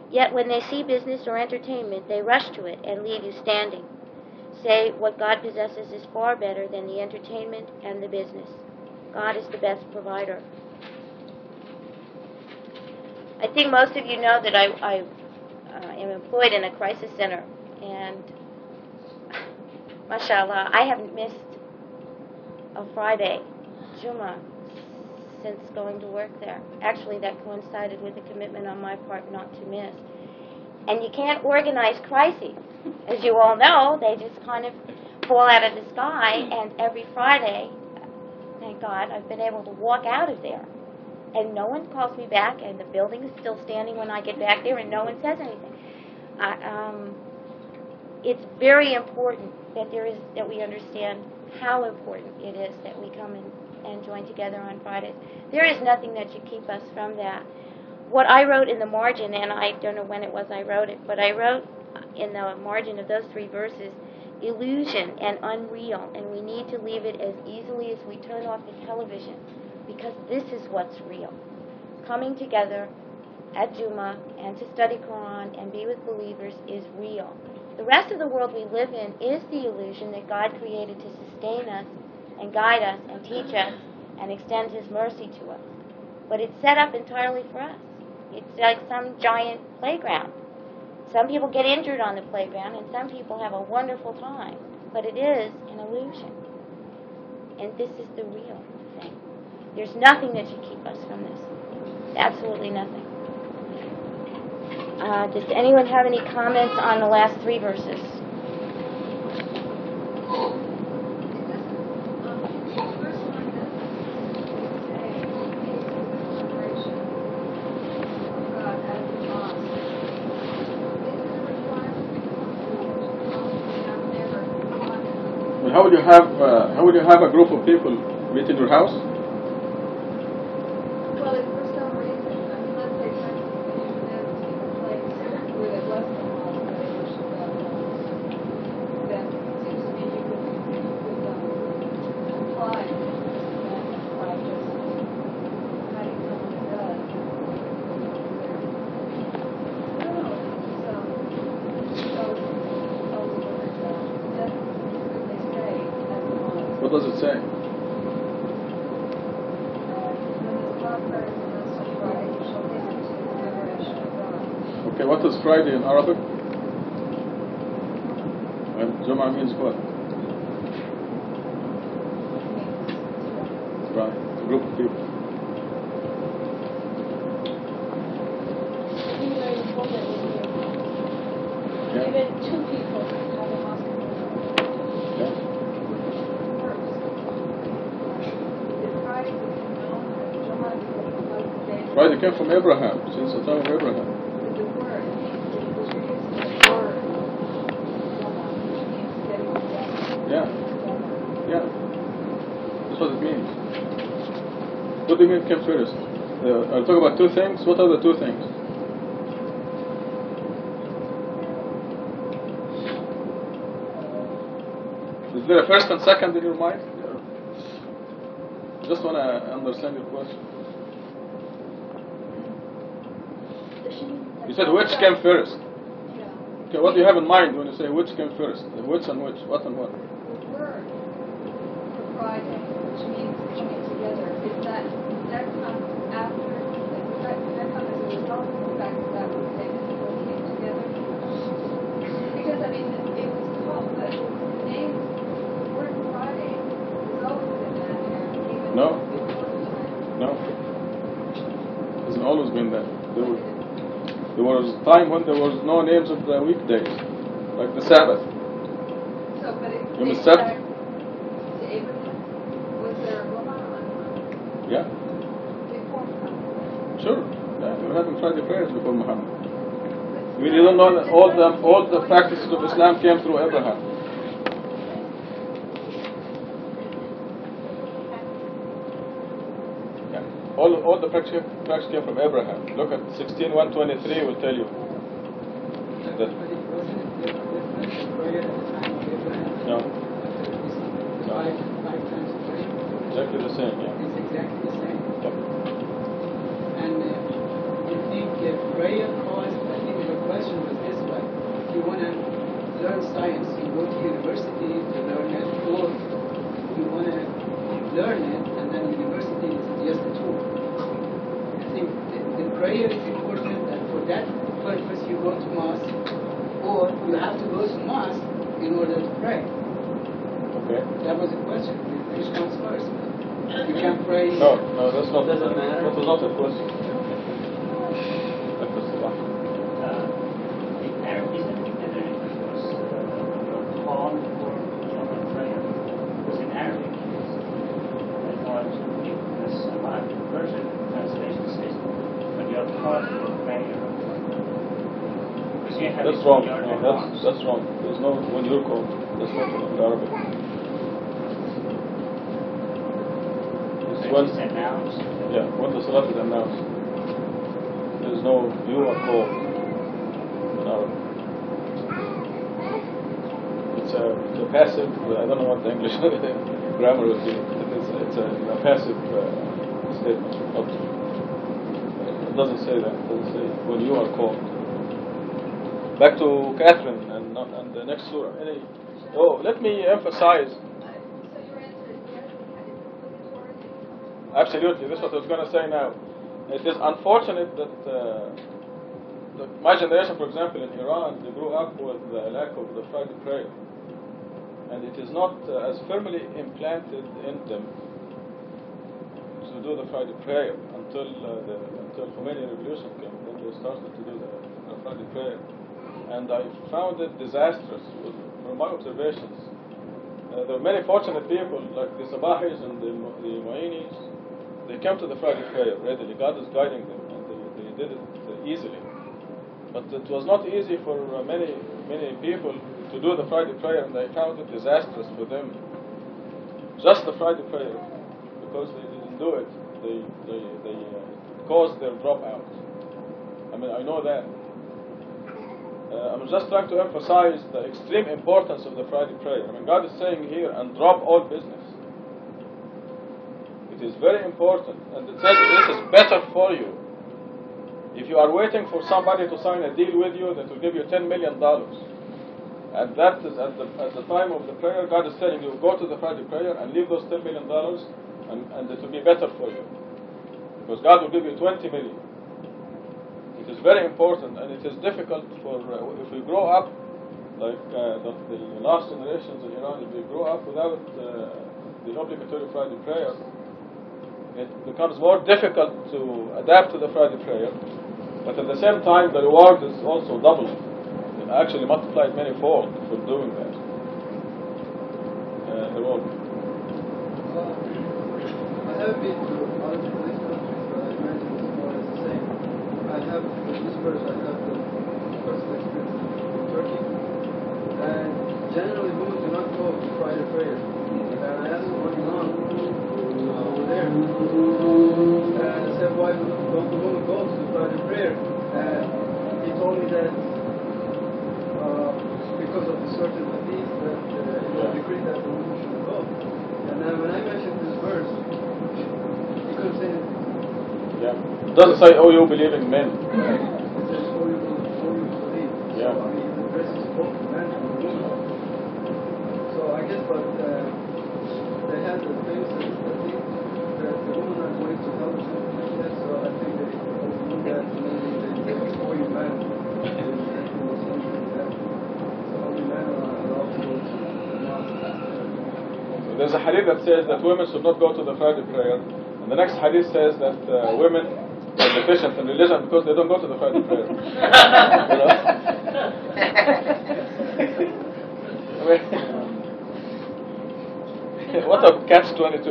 Yet when they see business or entertainment, they rush to it and leave you standing. Say, what God possesses is far better than the entertainment and the business. God is the best provider. I think most of you know that I am employed in a crisis center, and mashallah, I haven't missed a Friday, Jummah, since going to work there. Actually, that coincided with a commitment on my part not to miss. And you can't organize crises. As you all know, they just kind of fall out of the sky, and every Friday, thank God, I've been able to walk out of there. And no one calls me back, and the building is still standing when I get back there, and no one says anything. It's very important that we understand how important it is that we come and join together on Fridays. There is nothing that should keep us from that. What I wrote in the margin, and I don't know when it was I wrote it, but I wrote in the margin of those 3 verses, illusion and unreal, and we need to leave it as easily as we turn off the television, because this is what's real. Coming together at Jummah and to study Quran and be with believers is real. The rest of the world we live in is the illusion that God created to sustain us and guide us and teach us and extend His mercy to us. But it's set up entirely for us. It's like some giant playground. Some people get injured on the playground, and some people have a wonderful time. But it is an illusion. And this is the real thing. There's nothing that should keep us from this. Absolutely nothing. Does anyone have any comments on the last 3 verses? How would you have a group of people meet in your house? Well, if for some reason, let's say for instance, the university is a place where there was no holiday worship then it seems to me you could apply by just having someone who does. I don't know, What does it say? Okay, what is Friday in Arabic? And Jummah means what? Right, it's a group of people. Yeah. Even 2 people have a hospital. Yeah. Friday came from Abraham, since the time of Abraham. Yeah. Yeah. That's what it means. What do you mean came first? I'll talk about 2 things. What are the 2 things? Is there a first and second in your mind? Just want to understand your question. You said which came first. Okay, what do you have in mind when you say which came first? Which and which? What and what? The word for Friday, which means coming together, is that comes after, that comes as a result of the fact that they people came together. Because, I mean, it was called, the name, the word Friday has always been that there, even No. before time. No. It hasn't always been that. There was a time when there was no names of the weekdays, like the Sabbath. So, but it You dates missed that? back to Abraham. Was there a woman on Yeah, before Muhammad? sure. Yeah, we were having Friday prayers before Muhammad. I mean, you don't know that all the practices of Islam came through Abraham. Yeah. all the practice came from Abraham. Look at 16:123 will tell you. That, But it wasn't a different prayer at the time of Abraham. no, It's five times a day. exactly the same. Yeah. It's exactly the same. Yep. And you think prayer caused, I think the question was this way. If you want to learn science, you go to university to learn it, or you want to learn it, and then university is just a tool. I think the prayer is important, and for that purpose you go to mosque, or you have to go to mosque in order to pray. Okay. That was the question. Which comes first? You can't pray. No, that's not. Does it matter? That was not the question. That was the one. In Arabic, isn't it that it was your call for Jumma prayer? Because in Arabic, I thought this version translation says, but your call for prayer. Because you have That's wrong. No, that's wrong. There's no when you're called. That's not in Arabic. It's when, It's announced. yeah, when the salat is announced. There's no you are called in Arabic. It's a passive. I don't know what the English grammar would be. It's a passive statement. It doesn't say that. It doesn't say when you are called. Back to Catherine and the next surah. Let me emphasize. Absolutely, this is what I was going to say now. It is unfortunate that my generation, for example, in Iran, they grew up with the lack of the Friday prayer, and it is not as firmly implanted in them to do the Friday prayer until Khomeini revolution came. Then they started to do the Friday prayer. And I found it disastrous from my observations. There are many fortunate people like the Sabahis and the Mu'inis. They came to the Friday prayer readily. God is guiding them, and they did it easily. But it was not easy for many people to do the Friday prayer, and I found it disastrous for them. Just the Friday prayer, because they didn't do it, they caused their dropout. I mean, I know that. I'm just trying to emphasize the extreme importance of the Friday prayer. I mean, God is saying here, and drop all business. It is very important, and it says this is better for you. If you are waiting for somebody to sign a deal with you that will give you $10 million, and that is at the time of the prayer, God is telling you, go to the Friday prayer and leave those $10 million, and it will be better for you. Because God will give you $20 million. It is very important, and it is difficult for, if we grow up, like the last generations in Iran, if we grow up without the obligatory Friday prayer, it becomes more difficult to adapt to the Friday prayer, but at the same time, the reward is also doubled. It actually multiplied many-fold for doing that. Reward. I have been to other countries, but I imagine it's more or less the same. I have, with this verse, I have the personal experience in Turkey, and generally women do not go to Friday prayer. And I asked one imam over there, and I said, why don't the women go to the Friday prayer? And he told me that because of the certain hadith that it was decreed that the women should go. And then when I mentioned this verse, he couldn't say anything. Yeah. It doesn't say, oh, you believing men. It says, oh, you believe. Yeah. So, I mean, the verse is both men and women. So I guess, but they had the famous thing that the women are going to hell or something like that. So I think they do that, maybe they explore you men. Or something like that. So only men are allowed to go to the mosque. There's a hadith that says that women should not go to the Friday prayer, and the next hadith says that women are deficient in religion because they don't go to the Friday prayer. You know? I mean, what a catch-22.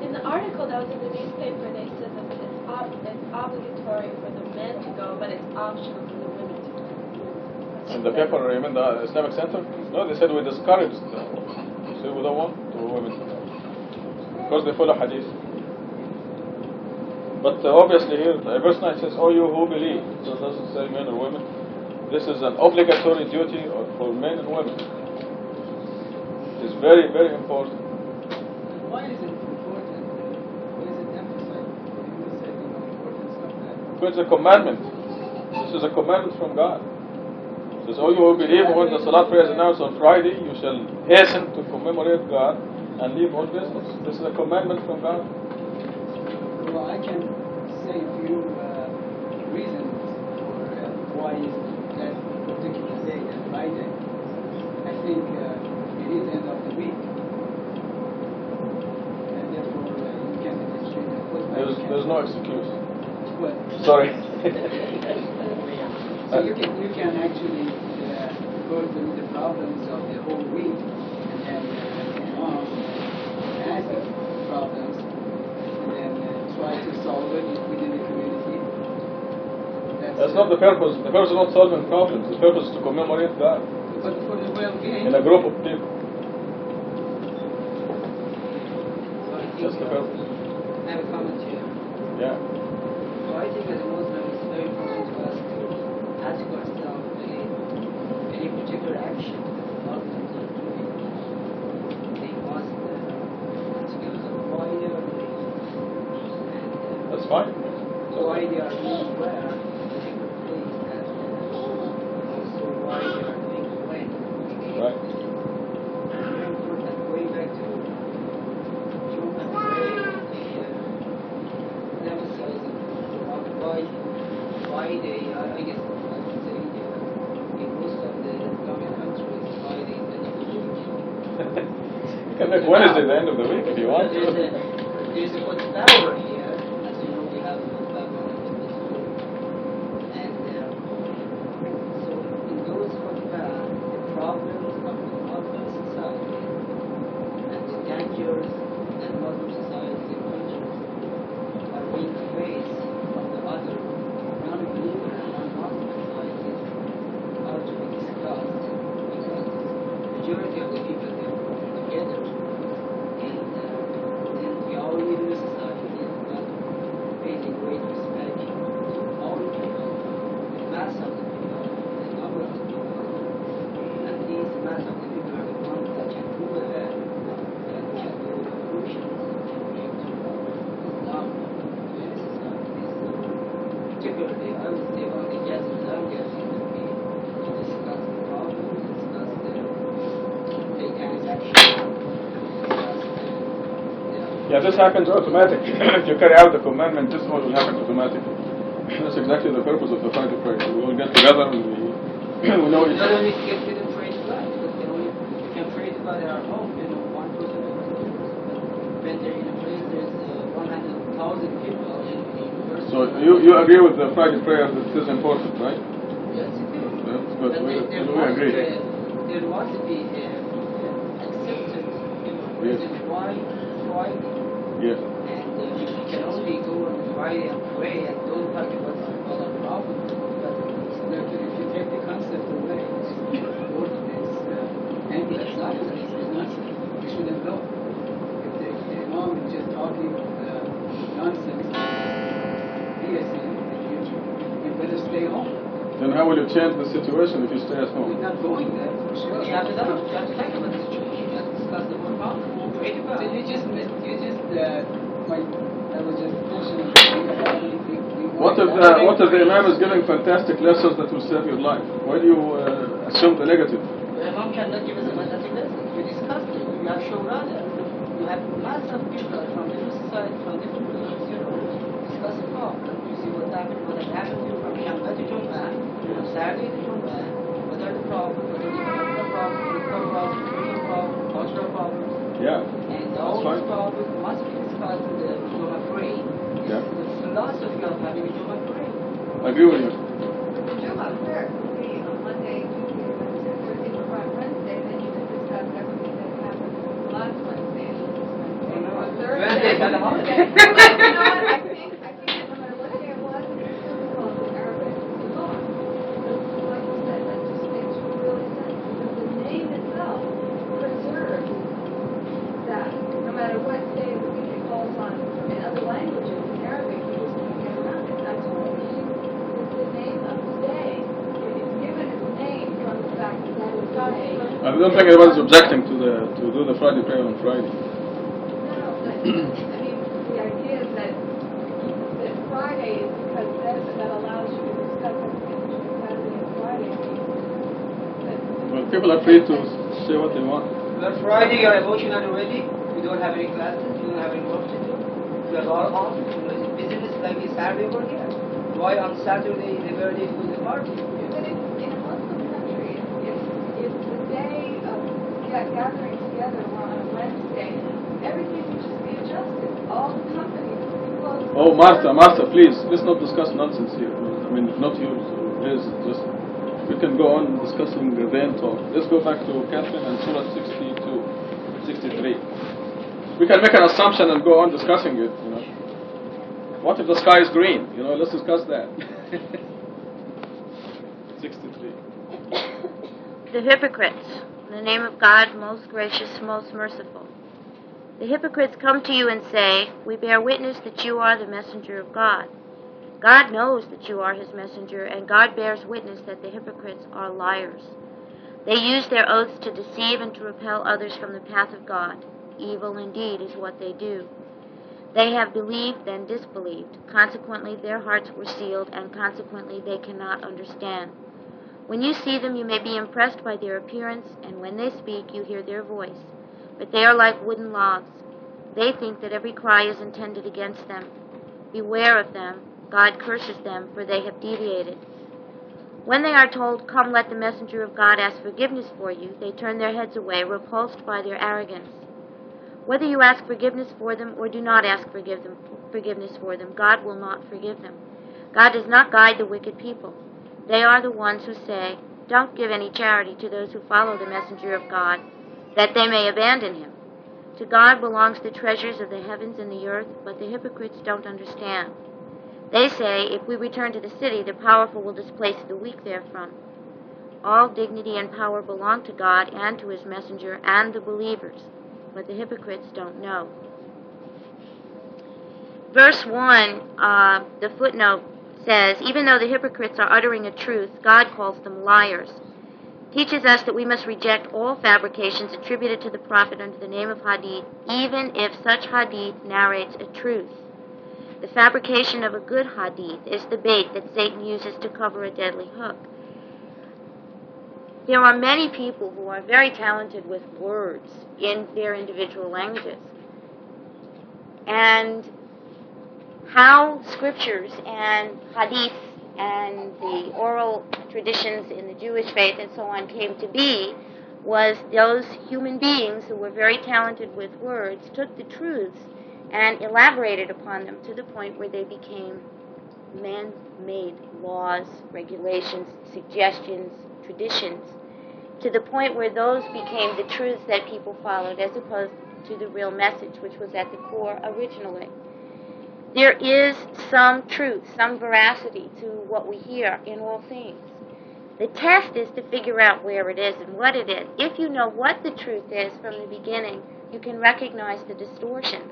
In the article that was in the newspaper, they said that it's obligatory for the men to go, but it's optional for the women to go. In the paper, you mean the Islamic Center? No, they said we discouraged them. So we don't want the women to go. Because they follow hadith. But obviously here, verse 9 says, "O you who believe." So it doesn't say men or women. This is an obligatory duty for men and women. It's very, very important. Why is it important? Why is it emphasized? You said the importance of that. Because it's a commandment. This is a commandment from God. It says, "O you who believe, when the Salat prayer is announced on Friday, you shall hasten to commemorate God and leave all business." This is a commandment from God. Well, I can say a few reasons for why is that particular day, that Friday. I think it is end of the week, and therefore you can demonstrate the khutbah. There's no excuse. Well, Sorry. so you can actually go through the problems of the whole week and then Imam has the problems and then try to solve it within the community. That's not the purpose. The purpose is not solving problems. The purpose is to commemorate God But for the well-being. in a group of people. So I That's think the purpose. I have a comment here. Yeah. So I think as a Muslim it's very important to us to ask ourselves any particular action Muslims are doing. They must give us why they are doing it. And That's fine. why they are doing where, particular place, and also why they are doing when. Right. It's very important. Going back to June and Ray, they emphasizing about why they are, I guess I would say in most of the Islamic countries, why they end of the week. You can make Wednesday the end of the week if you want. There's a khutbah here. As you know, we have a khutbah going to the school. And so in those khutbah, the problems of the Muslim society and the dangers that Muslim societies and countries are being faced from the other non-believer and non-Muslim societies are to be discussed because majority of the people they are coming together and then we all live in a society that pays a great respect to all people, the mass of the people, the number of the people, and these mass of the people are the ones that can move ahead, that can do revolutions, can bring to Islam to any society. So particularly, I would say one of the guests I'm guessing would be to discuss the problems, discuss the take action, discuss Yeah, this happens automatically. If you carry out the commandment, this one will happen automatically. That's exactly the purpose of the Friday prayer. We all get together and we know each not other. only get to the pray to God, because you can pray to God at our home, one person at a time. But when they're in a place, there's 100,000 people in the university. So you agree with the Friday prayer that it is important, right? Yes, it is. That's good. But We there agree. there must be accepted, Yes. why Friday. Yes. And you can only go on Friday and pray and don't talk about other problems. But If you take the concept away, work is anti-Islam, it's nothing. You shouldn't go. If the Imam is just talking nonsense, BS in the future, you better stay home. Then how will you change the situation if you stay at We're home? not going there for sure. you have to talk about the situation. You have to discuss the whole problem. Pray to God. So you just like I was just mentioning. What if the Imam is giving fantastic lessons that will save your life? Why do you assume the negative? The Imam cannot give us a fantastic lesson. We discussed it. We have shura there. You have lots of people from different societies, from different religions, discuss the problem. You see what happened to you from Shamba to Jum'ah, from Saturday to Jum'ah. What are the problems? What are the economic problems, political problems, social problems, cultural problems? Yeah. And all these problems must be discussed in the Jum'ah prayer. Yeah. The philosophy of having a Jum'ah prayer. I agree with you. The Juma prayer could be on Monday, Tuesday, Wednesday, Thursday, or Wednesday, then you can discuss everything that happened last Wednesday, or Thursday. Wednesday got a holiday. You know what, I think that no matter what day it was, it's still called in Arabic, Zulon. Like you said, that just makes really sense, because the name itself preserves that, no matter what day of the week it falls on. In other languages, in Arabic, you just I don't think anybody's objecting to do the Friday prayer on Friday. No, but, I mean, the idea is that Friday is because that allows you to discuss everything between Saturday and Friday. Well, people are free to say what they want. But Friday you're emotionally ready, you don't have any classes, you don't have any work to do, you are all off, business like a Saturday work here. Why on Saturday they were ready to do the party? But in a Muslim country, if the day of gathering together were on a Wednesday, everything would just be adjusted. All the companies would be closed. Oh, Martha, please, let's not discuss nonsense here. I mean, not yours or his, just, we can go on discussing the vain talk. Let's go back to Catherine and Surah 63. We can make an assumption and go on discussing it, you know. What if the sky is green? You know, let's discuss that. 63. The hypocrites, in the name of God, most gracious, most merciful. The hypocrites come to you and say, we bear witness that you are the messenger of God. God knows that you are his messenger, and God bears witness that the hypocrites are liars. They use their oaths to deceive and to repel others from the path of God. Evil indeed is what they do. They have believed, then disbelieved. Consequently, their hearts were sealed, and consequently, they cannot understand. When you see them, you may be impressed by their appearance, and when they speak, you hear their voice. But they are like wooden logs. They think that every cry is intended against them. Beware of them. God curses them, for they have deviated. When they are told, come, let the messenger of God ask forgiveness for you, they turn their heads away, repulsed by their arrogance. Whether you ask forgiveness for them or do not ask forgiveness for them, God will not forgive them. God does not guide the wicked people. They are the ones who say, don't give any charity to those who follow the messenger of God, that they may abandon him. To God belongs the treasures of the heavens and the earth, but the hypocrites don't understand. They say, if we return to the city, the powerful will displace the weak therefrom. All dignity and power belong to God and to his messenger and the believers, but the hypocrites don't know. Verse 1, the footnote says, even though the hypocrites are uttering a truth, God calls them liars. Teaches us that we must reject all fabrications attributed to the prophet under the name of hadith, even if such hadith narrates a truth. The fabrication of a good hadith is the bait that Satan uses to cover a deadly hook. There are many people who are very talented with words in their individual languages. And how scriptures and hadiths and the oral traditions in the Jewish faith and so on came to be was those human beings who were very talented with words took the truths and elaborated upon them to the point where they became man-made laws, regulations, suggestions, traditions, to the point where those became the truths that people followed as opposed to the real message, which was at the core originally. There is some truth, some veracity to what we hear in all things. The test is to figure out where it is and what it is. If you know what the truth is from the beginning, you can recognize the distortions.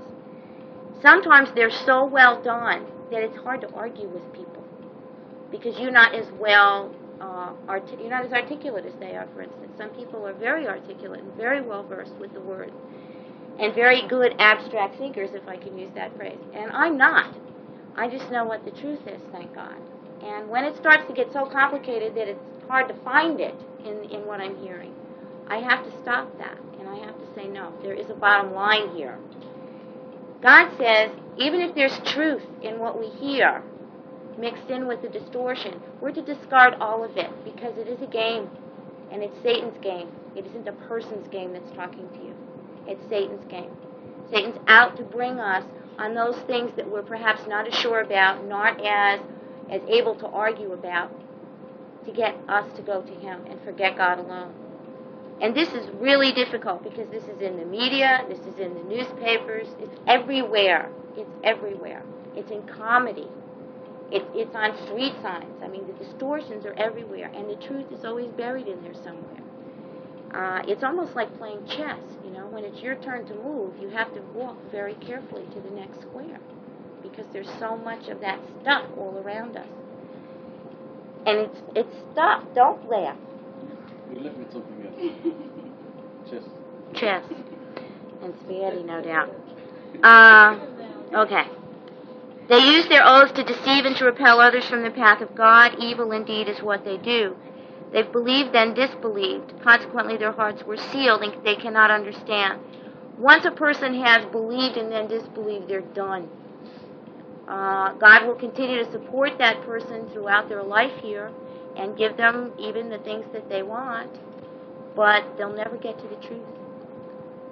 Sometimes they're so well done that it's hard to argue with people because you're not as well, you're not as articulate as they are, for instance. Some people are very articulate and very well versed with the word and very good abstract thinkers, if I can use that phrase. And I'm not. I just know what the truth is, thank God. And when it starts to get so complicated that it's hard to find it in what I'm hearing, I have to stop that and I have to say, no, there is a bottom line here. God says, even if there's truth in what we hear mixed in with the distortion, we're to discard all of it because it is a game, and it's Satan's game. It isn't a person's game that's talking to you. It's Satan's game. Satan's out to bring us on those things that we're perhaps not as sure about, not as able to argue about, to get us to go to him and forget God alone. And this is really difficult because this is in the media, this is in the newspapers, it's everywhere. It's everywhere. It's in comedy. It's on street signs. I mean, the distortions are everywhere, and the truth is always buried in there somewhere. It's almost like playing chess, you know. When it's your turn to move, you have to walk very carefully to the next square because there's so much of that stuff all around us. And it's stuff. Don't laugh. You left me something else. Chess. And spaghetti, no doubt. Okay. They use their oaths to deceive and to repel others from the path of God. Evil indeed is what they do. They've believed then disbelieved. Consequently, their hearts were sealed and they cannot understand. Once a person has believed and then disbelieved, they're done. God will continue to support that person throughout their life here and give them even the things that they want, but they'll never get to the truth.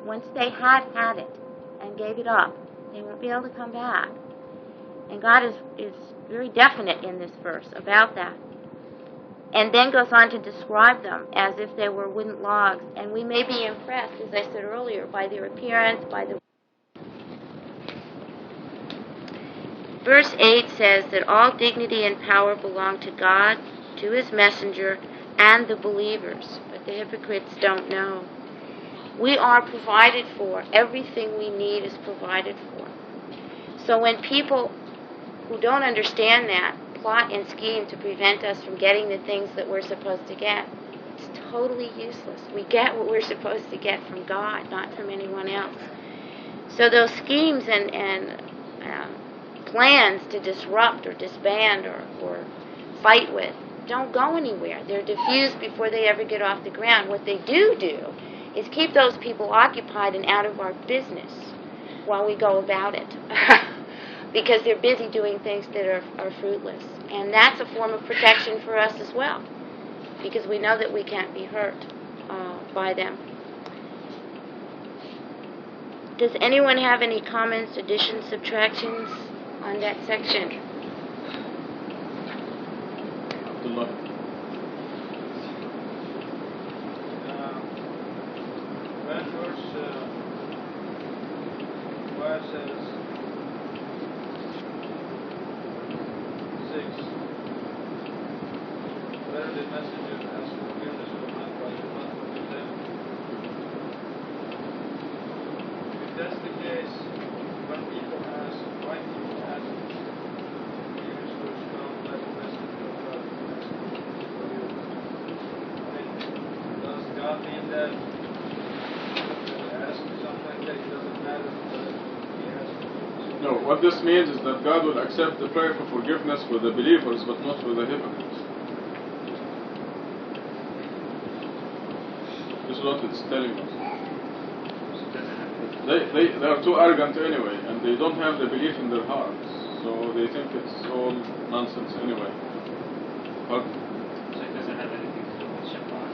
Once they had it and gave it up, they won't be able to come back. And God is very definite in this verse about that. And then goes on to describe them as if they were wooden logs. And we may be impressed, as I said earlier, by their appearance, by the... Verse 8 says that all dignity and power belong to God, to His messenger, and the believers. But the hypocrites don't know. We are provided for. Everything we need is provided for. So when people who don't understand that plot and scheme to prevent us from getting the things that we're supposed to get, it's totally useless. We get what we're supposed to get from God, not from anyone else. So those schemes and plans to disrupt or disband or fight with don't go anywhere. They're diffused before they ever get off the ground. What they do is keep those people occupied and out of our business while we go about it. Because they're busy doing things that are fruitless. And that's a form of protection for us as well, because we know that we can't be hurt by them. Does anyone have any comments, additions, subtractions on that section? Abdullah. When verse 5 says, 6, whether the messenger asks forgiveness or not, why should not forgive them? If that's the case, when people ask, why people ask forgiveness for Islam, like the messenger of God, does God mean that ask something that it doesn't matter because he has forgiveness? No, what this means is that God will accept the prayer for forgiveness for the believers, but not for the hypocrites. This is what it's telling us. They are too arrogant anyway, and they don't have the belief in their hearts, so they think it's all nonsense anyway. Pardon? So it doesn't have anything to do with Shafa'ah?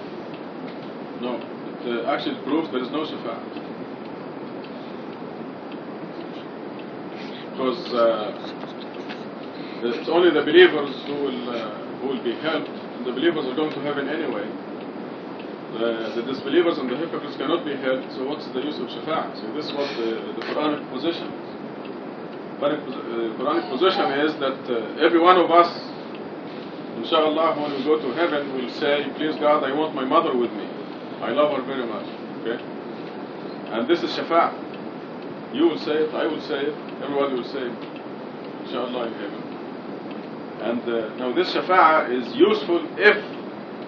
No, it actually proves there is no Shafa'ah. Because it's only the believers who will be helped, and the believers are going to heaven anyway. The disbelievers and the hypocrites cannot be helped, so what's the use of Shafa'ah? So this is what the Quranic position is. The Quranic position is that every one of us, inshallah, when we go to heaven, will say, please God, I want my mother with me. I love her very much. Okay? And this is Shafa'ah. You will say it, I will say it, everybody will say it, inshallah, in heaven. And now this Shafa'ah is useful if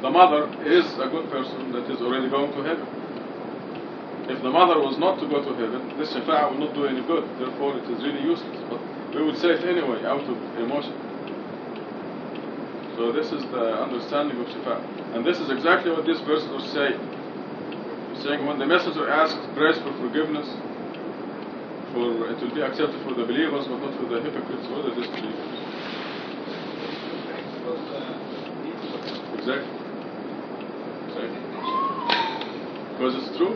the mother is a good person that is already going to heaven. If the mother was not to go to heaven, this Shafa'ah will not do any good, therefore it is really useless. But we will say it anyway, out of emotion. So this is the understanding of Shafa'ah. And this is exactly what these verses are saying. It's saying when the messenger asks prays for forgiveness, it will be accepted for the believers, but not for the hypocrites or the disbelievers. Exactly. Because it's true.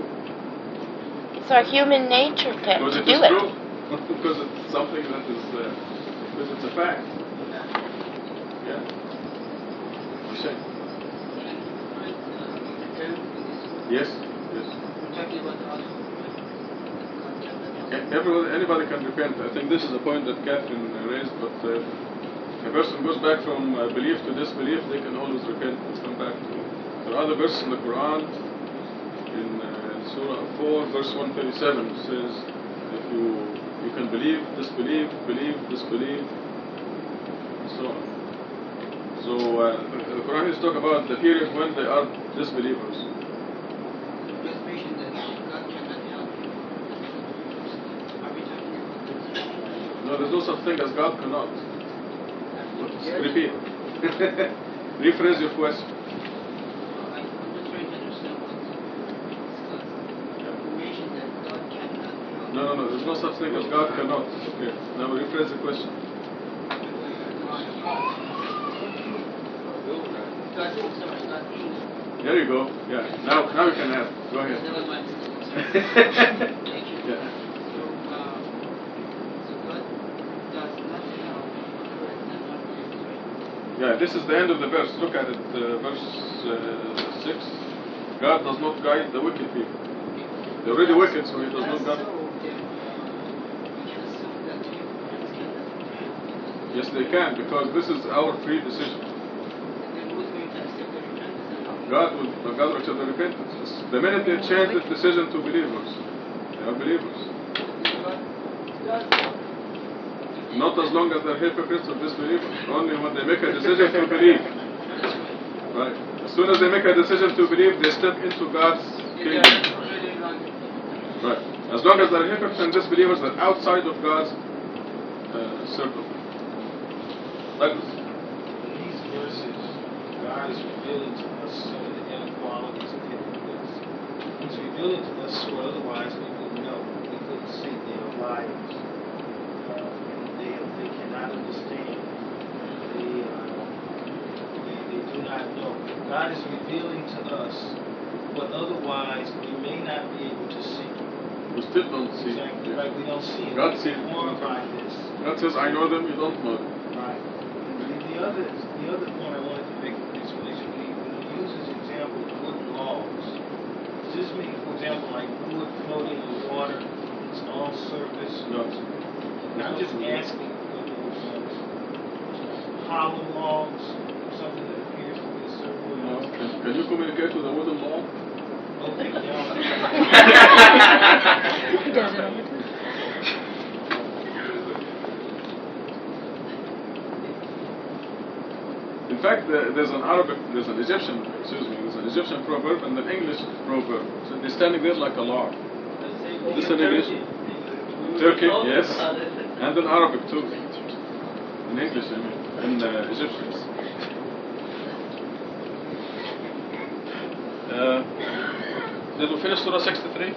It's our human nature to Because it do is it. true. Because it's something that is, because it's a fact. Yeah. You say? Yes. Anybody can repent. I think this is a point that Catherine raised, but if a person goes back from belief to disbelief, they can always repent and come back to it. There are other verses in the Quran, in Surah 4, verse 137, says, if you can believe, disbelieve, believe, disbelieve, and so on. So the Quran is talking about the period when they are disbelievers. there's no such thing as God cannot. Repeat. Rephrase your question. I'm just trying to understand what was discussed. You mentioned that God cannot. No, there's no such thing as God cannot. Okay, now rephrase the question. There you go. Yeah, now you can add. Go ahead. That was my concern. Thank you. Yeah. So God does not help correct and not things, right? Yeah, this is the end of the verse. Look at it, verse 6. God does not guide the wicked people. They're already wicked, so He does not guide. We can assume that hypocrites cannot. Yes, they can, because this is our free decision. Then who's going to accept the repentance and how? God will accept the repentance. The minute they change the decision to believers, they are believers. Not as long as they're hypocrites or disbelievers. Only when they make a decision to believe. Right. As soon as they make a decision to believe, they step into God's kingdom. Right. As long as they're hypocrites and disbelievers, they're outside of God's circle. Douglas. In these verses, God is revealing to us some of the inequalities of hypocrites. He's revealing to us what otherwise we wouldn't know. We couldn't see their lives. They cannot understand. They do not know. God is revealing to us what otherwise we may not be able to see. We still don't see. Exactly. Right, we don't see it. God sees. More by this. God says, I know them, you don't know them. Right. The other point I wanted to make with this one is when he uses example of wood logs, does this mean, for example, like wood floating in water, its own surface? No. I'm just asking for those hollow logs, something that appears to be a circle. No. Can you communicate with a wooden log? Okay, now. He does it all the time. In fact, there's an Egyptian proverb and an English proverb. So they're standing there like a log. This is an English. Turkey, yes. And in Arabic too. In English, I mean. In Egyptians. Did we finish Surah 63?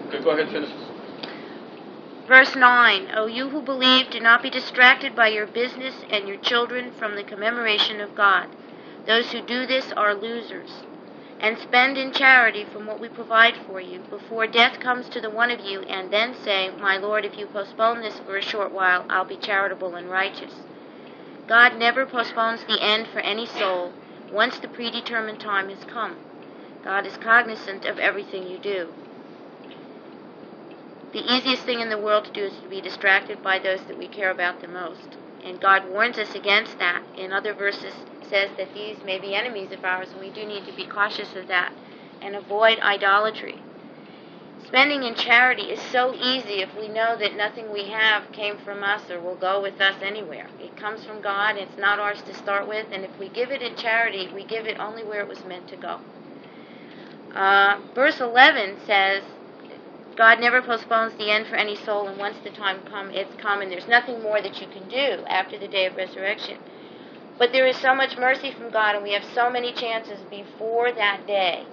Okay, go ahead, finish. Verse 9, O you who believe, do not be distracted by your business and your children from the commemoration of God. Those who do this are losers. And spend in charity from what we provide for you, before death comes to the one of you, and then say, My Lord, if you postpone this for a short while, I'll be charitable and righteous. God never postpones the end for any soul once the predetermined time has come. God is cognizant of everything you do. The easiest thing in the world to do is to be distracted by those that we care about the most. And God warns us against that. In other verses says that these may be enemies of ours, and we do need to be cautious of that and avoid idolatry. Spending in charity is so easy if we know that nothing we have came from us or will go with us anywhere. It comes from God, it's not ours to start with, and if we give it in charity, we give it only where it was meant to go. Verse 11 says, God never postpones the end for any soul, and once the time comes, it's come, and there's nothing more that you can do after the day of resurrection. But there is so much mercy from God, and we have so many chances before that day.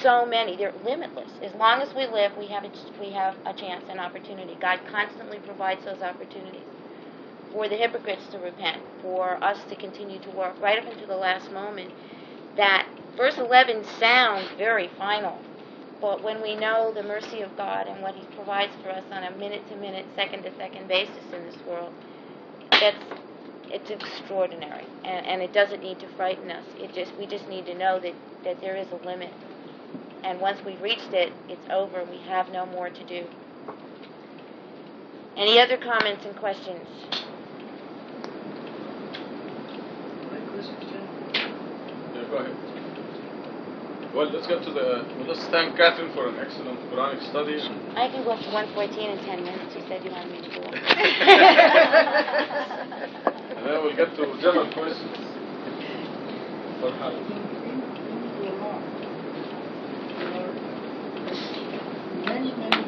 So many. They're limitless. As long as we live, we have a chance, an opportunity. God constantly provides those opportunities for the hypocrites to repent, for us to continue to work right up until the last moment. That verse 11 sounds very final. But when we know the mercy of God and what He provides for us on a minute-to-minute, second-to-second basis in this world, it's extraordinary. And it doesn't need to frighten us. We just need to know that there is a limit. And once we've reached it, it's over. We have no more to do. Any other comments and questions? Yeah, go ahead. Well, let's thank Catherine for an excellent Quranic study. I can go up to 114 in 10 minutes. You said you wanted me to do it. And then we'll get to general questions. For how? Many different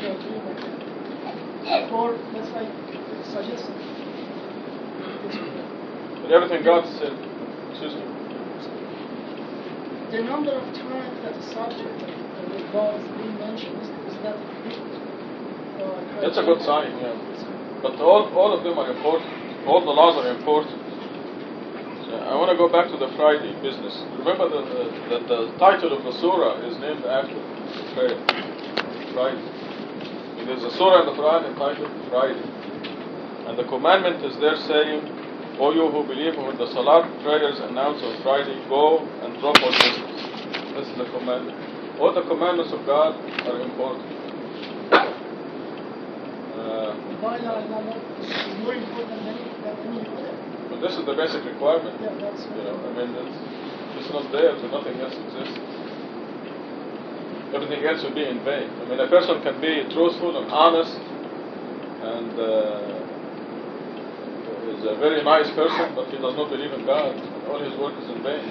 can't do that. Or that's why I suggest But everything God said, excuse me. the number of times that the subject of the law is being mentioned is that big. That's a good sign, yeah. But all of them are important. All the laws are important. So I want to go back to the Friday business. Remember that the title of the surah is named after prayer. Friday. There's a surah in the Quran entitled Friday. And the commandment is there saying, O you who believe, when the Salat prayers announced on Friday, go and drop all business. This is the commandment. All the commandments of God are important. Is more important than any other. But this is the basic requirement. Yeah, that's I mean, it's not there, so nothing else exists. Everything else would be in vain. I mean, a person can be truthful and honest and is a very nice person, but he does not believe in God, and all his work is in vain.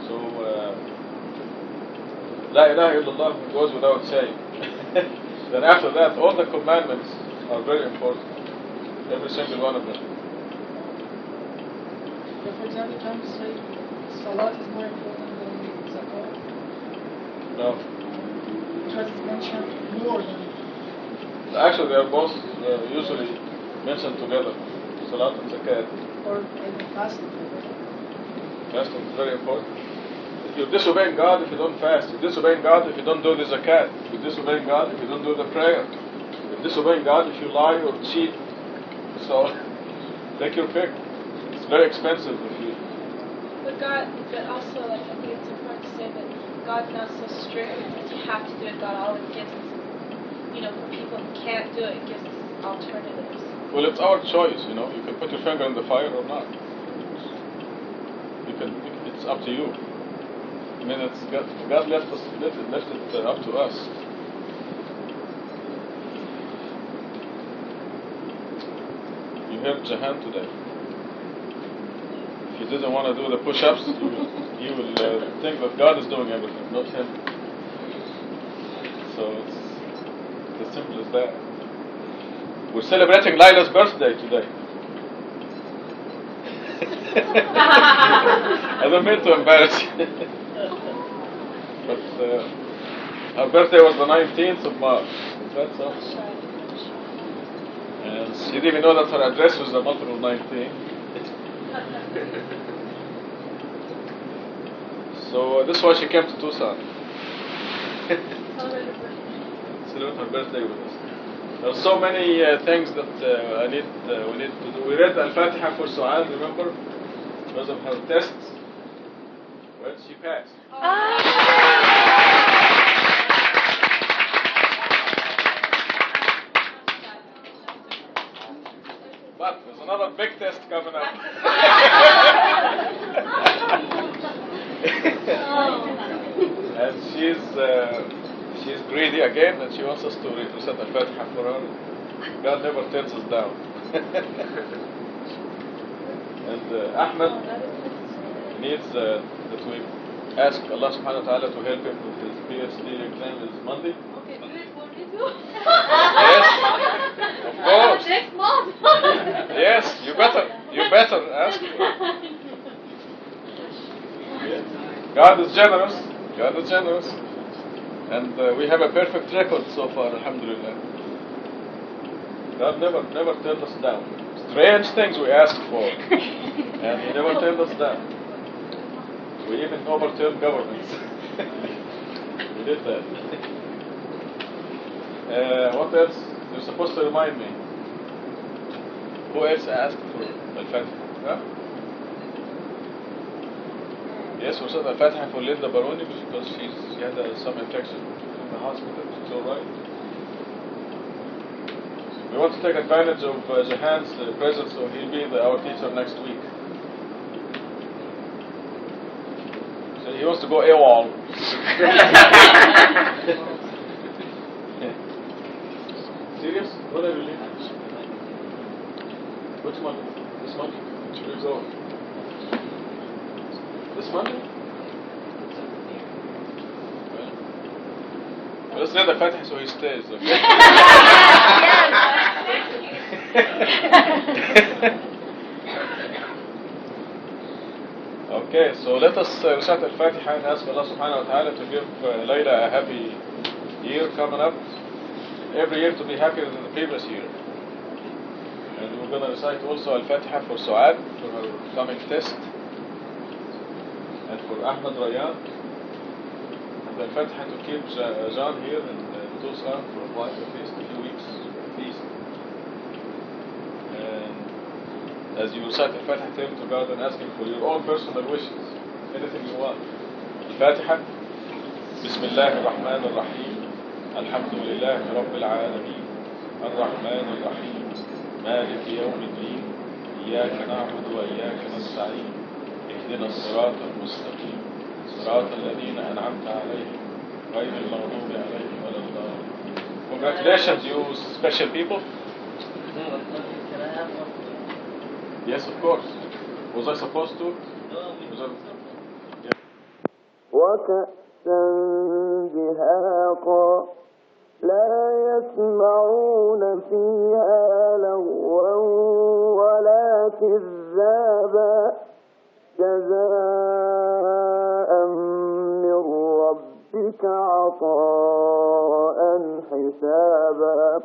So, La ilaha illallah goes without saying. Then after that, all the commandments are very important. Every single one of them. For example, can you say Salat is more important than Zakat? No. Because it's mentioned more than... Actually, they are both usually mentioned together. Salat and Zakat. Or even fasting. Fasting is very important. You're disobeying God if you don't fast. You're disobeying God if you don't do the zakat. You're disobeying God if you don't do the prayer. You're disobeying God if you lie or cheat. So, take your pick. It's very expensive if you... But also, like, I think it's important to say that God's not so strict that you have to do it. God always gives us, for people who can't do it, it gives us alternatives. Well, it's our choice, You can put your finger in the fire or not. It's up to you. I mean, God left it up to us. You heard Jahan today. If he didn't want to do the push-ups, he will think that God is doing everything, not him. So it's as simple as that. We're celebrating Layla's birthday today. I don't mean to embarrass you. But her birthday was the 19th of March. That's all. And she didn't even know that her address was the multiple 19. So this is why she came to Tucson. Celebrate her birthday with us. There are so many things that we need to do. We read Al-Fatiha for Su'ad, remember? Because of her tests. Well, she passed. But there's another big test coming up. And she's greedy again, and she wants us to recite Al-Fatiha for her. God never turns us down. And Ahmed needs that we ask Allah subhanahu wa ta'ala to help him with his PhD exam this Monday. Okay, do it for me too. Yes, of course. Next month. Yes, you better ask. Yeah. God is generous. And we have a perfect record so far, alhamdulillah. God never turned us down. Strange things we asked for, and He never turned us down. We even overturned governments. We did that. What else? You're supposed to remind me. Who else asked for Al-Fatiha? Huh? Yes, we said Al-Fatiha for Linda Baroni because she had some infection in the hospital. She's all right. We want to take advantage of Jahan's presence, so he'll be our teacher next week. So he wants to go AWOL. Serious? What are you leaving? Which Monday? This Monday? Should we go? This Monday? Well, Let's read the Fatiha so he stays. Okay? Okay, so let us recite Al-Fatiha and ask Allah subhanahu wa ta'ala to give Layla a happy year coming up. Every year to be happier than the previous year. And we're going to recite also Al-Fatiha for Suad, for her coming test. And for Ahmed Rayan. And Al-Fatiha to keep John here in Tucson for a while, at least a few weeks, at least. And as you recite Al-Fatiha, turn to God and ask Him for your own personal wishes, anything you want. Al-Fatiha. Bismillah ar-Rahman ar-Rahim. Alhamdulillah Rabbil Alameen. Ar-Rahman ar-Rahim. Malik Yawm al-Din. Iyaka na'budu wa iyaka nasta'in. Ihdina as-sirata al-mustaqim. Sirata alladhina an'amta alayhim. Ghayri al-maghdubi alayhim wa lad-dallin. Congratulations, you special people. Yes, of course. Was I supposed to? وكأسا دهاقا لا يسمعون فيها لغوا ولا كذابا جزاء من ربك عطاء حسابا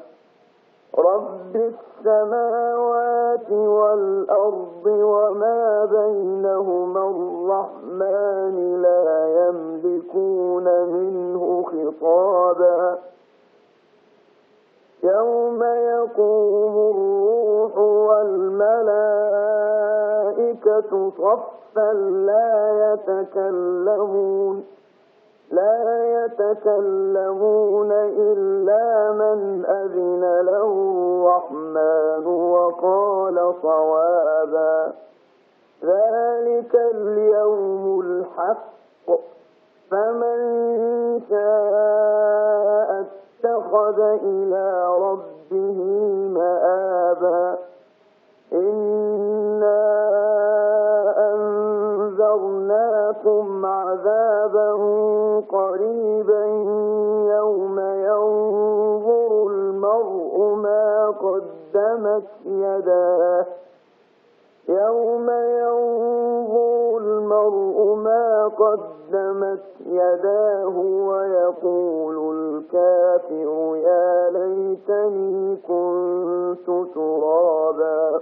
رب السماوات والأرض وما بينهما الرحمن لا يملكون منه خطابا يوم يقوم الروح والملائكة صفا لا يتكلمون إلا من أذن له الرحمن وقال صوابا ذلك اليوم الحق فمن شاء اتخذ إلى ربه مآبا إنا أنذرناكم عذابا قريبا يوم ينظر المرء ما قدمت يداه ويقول الكافر يا ليتني كنت ترابا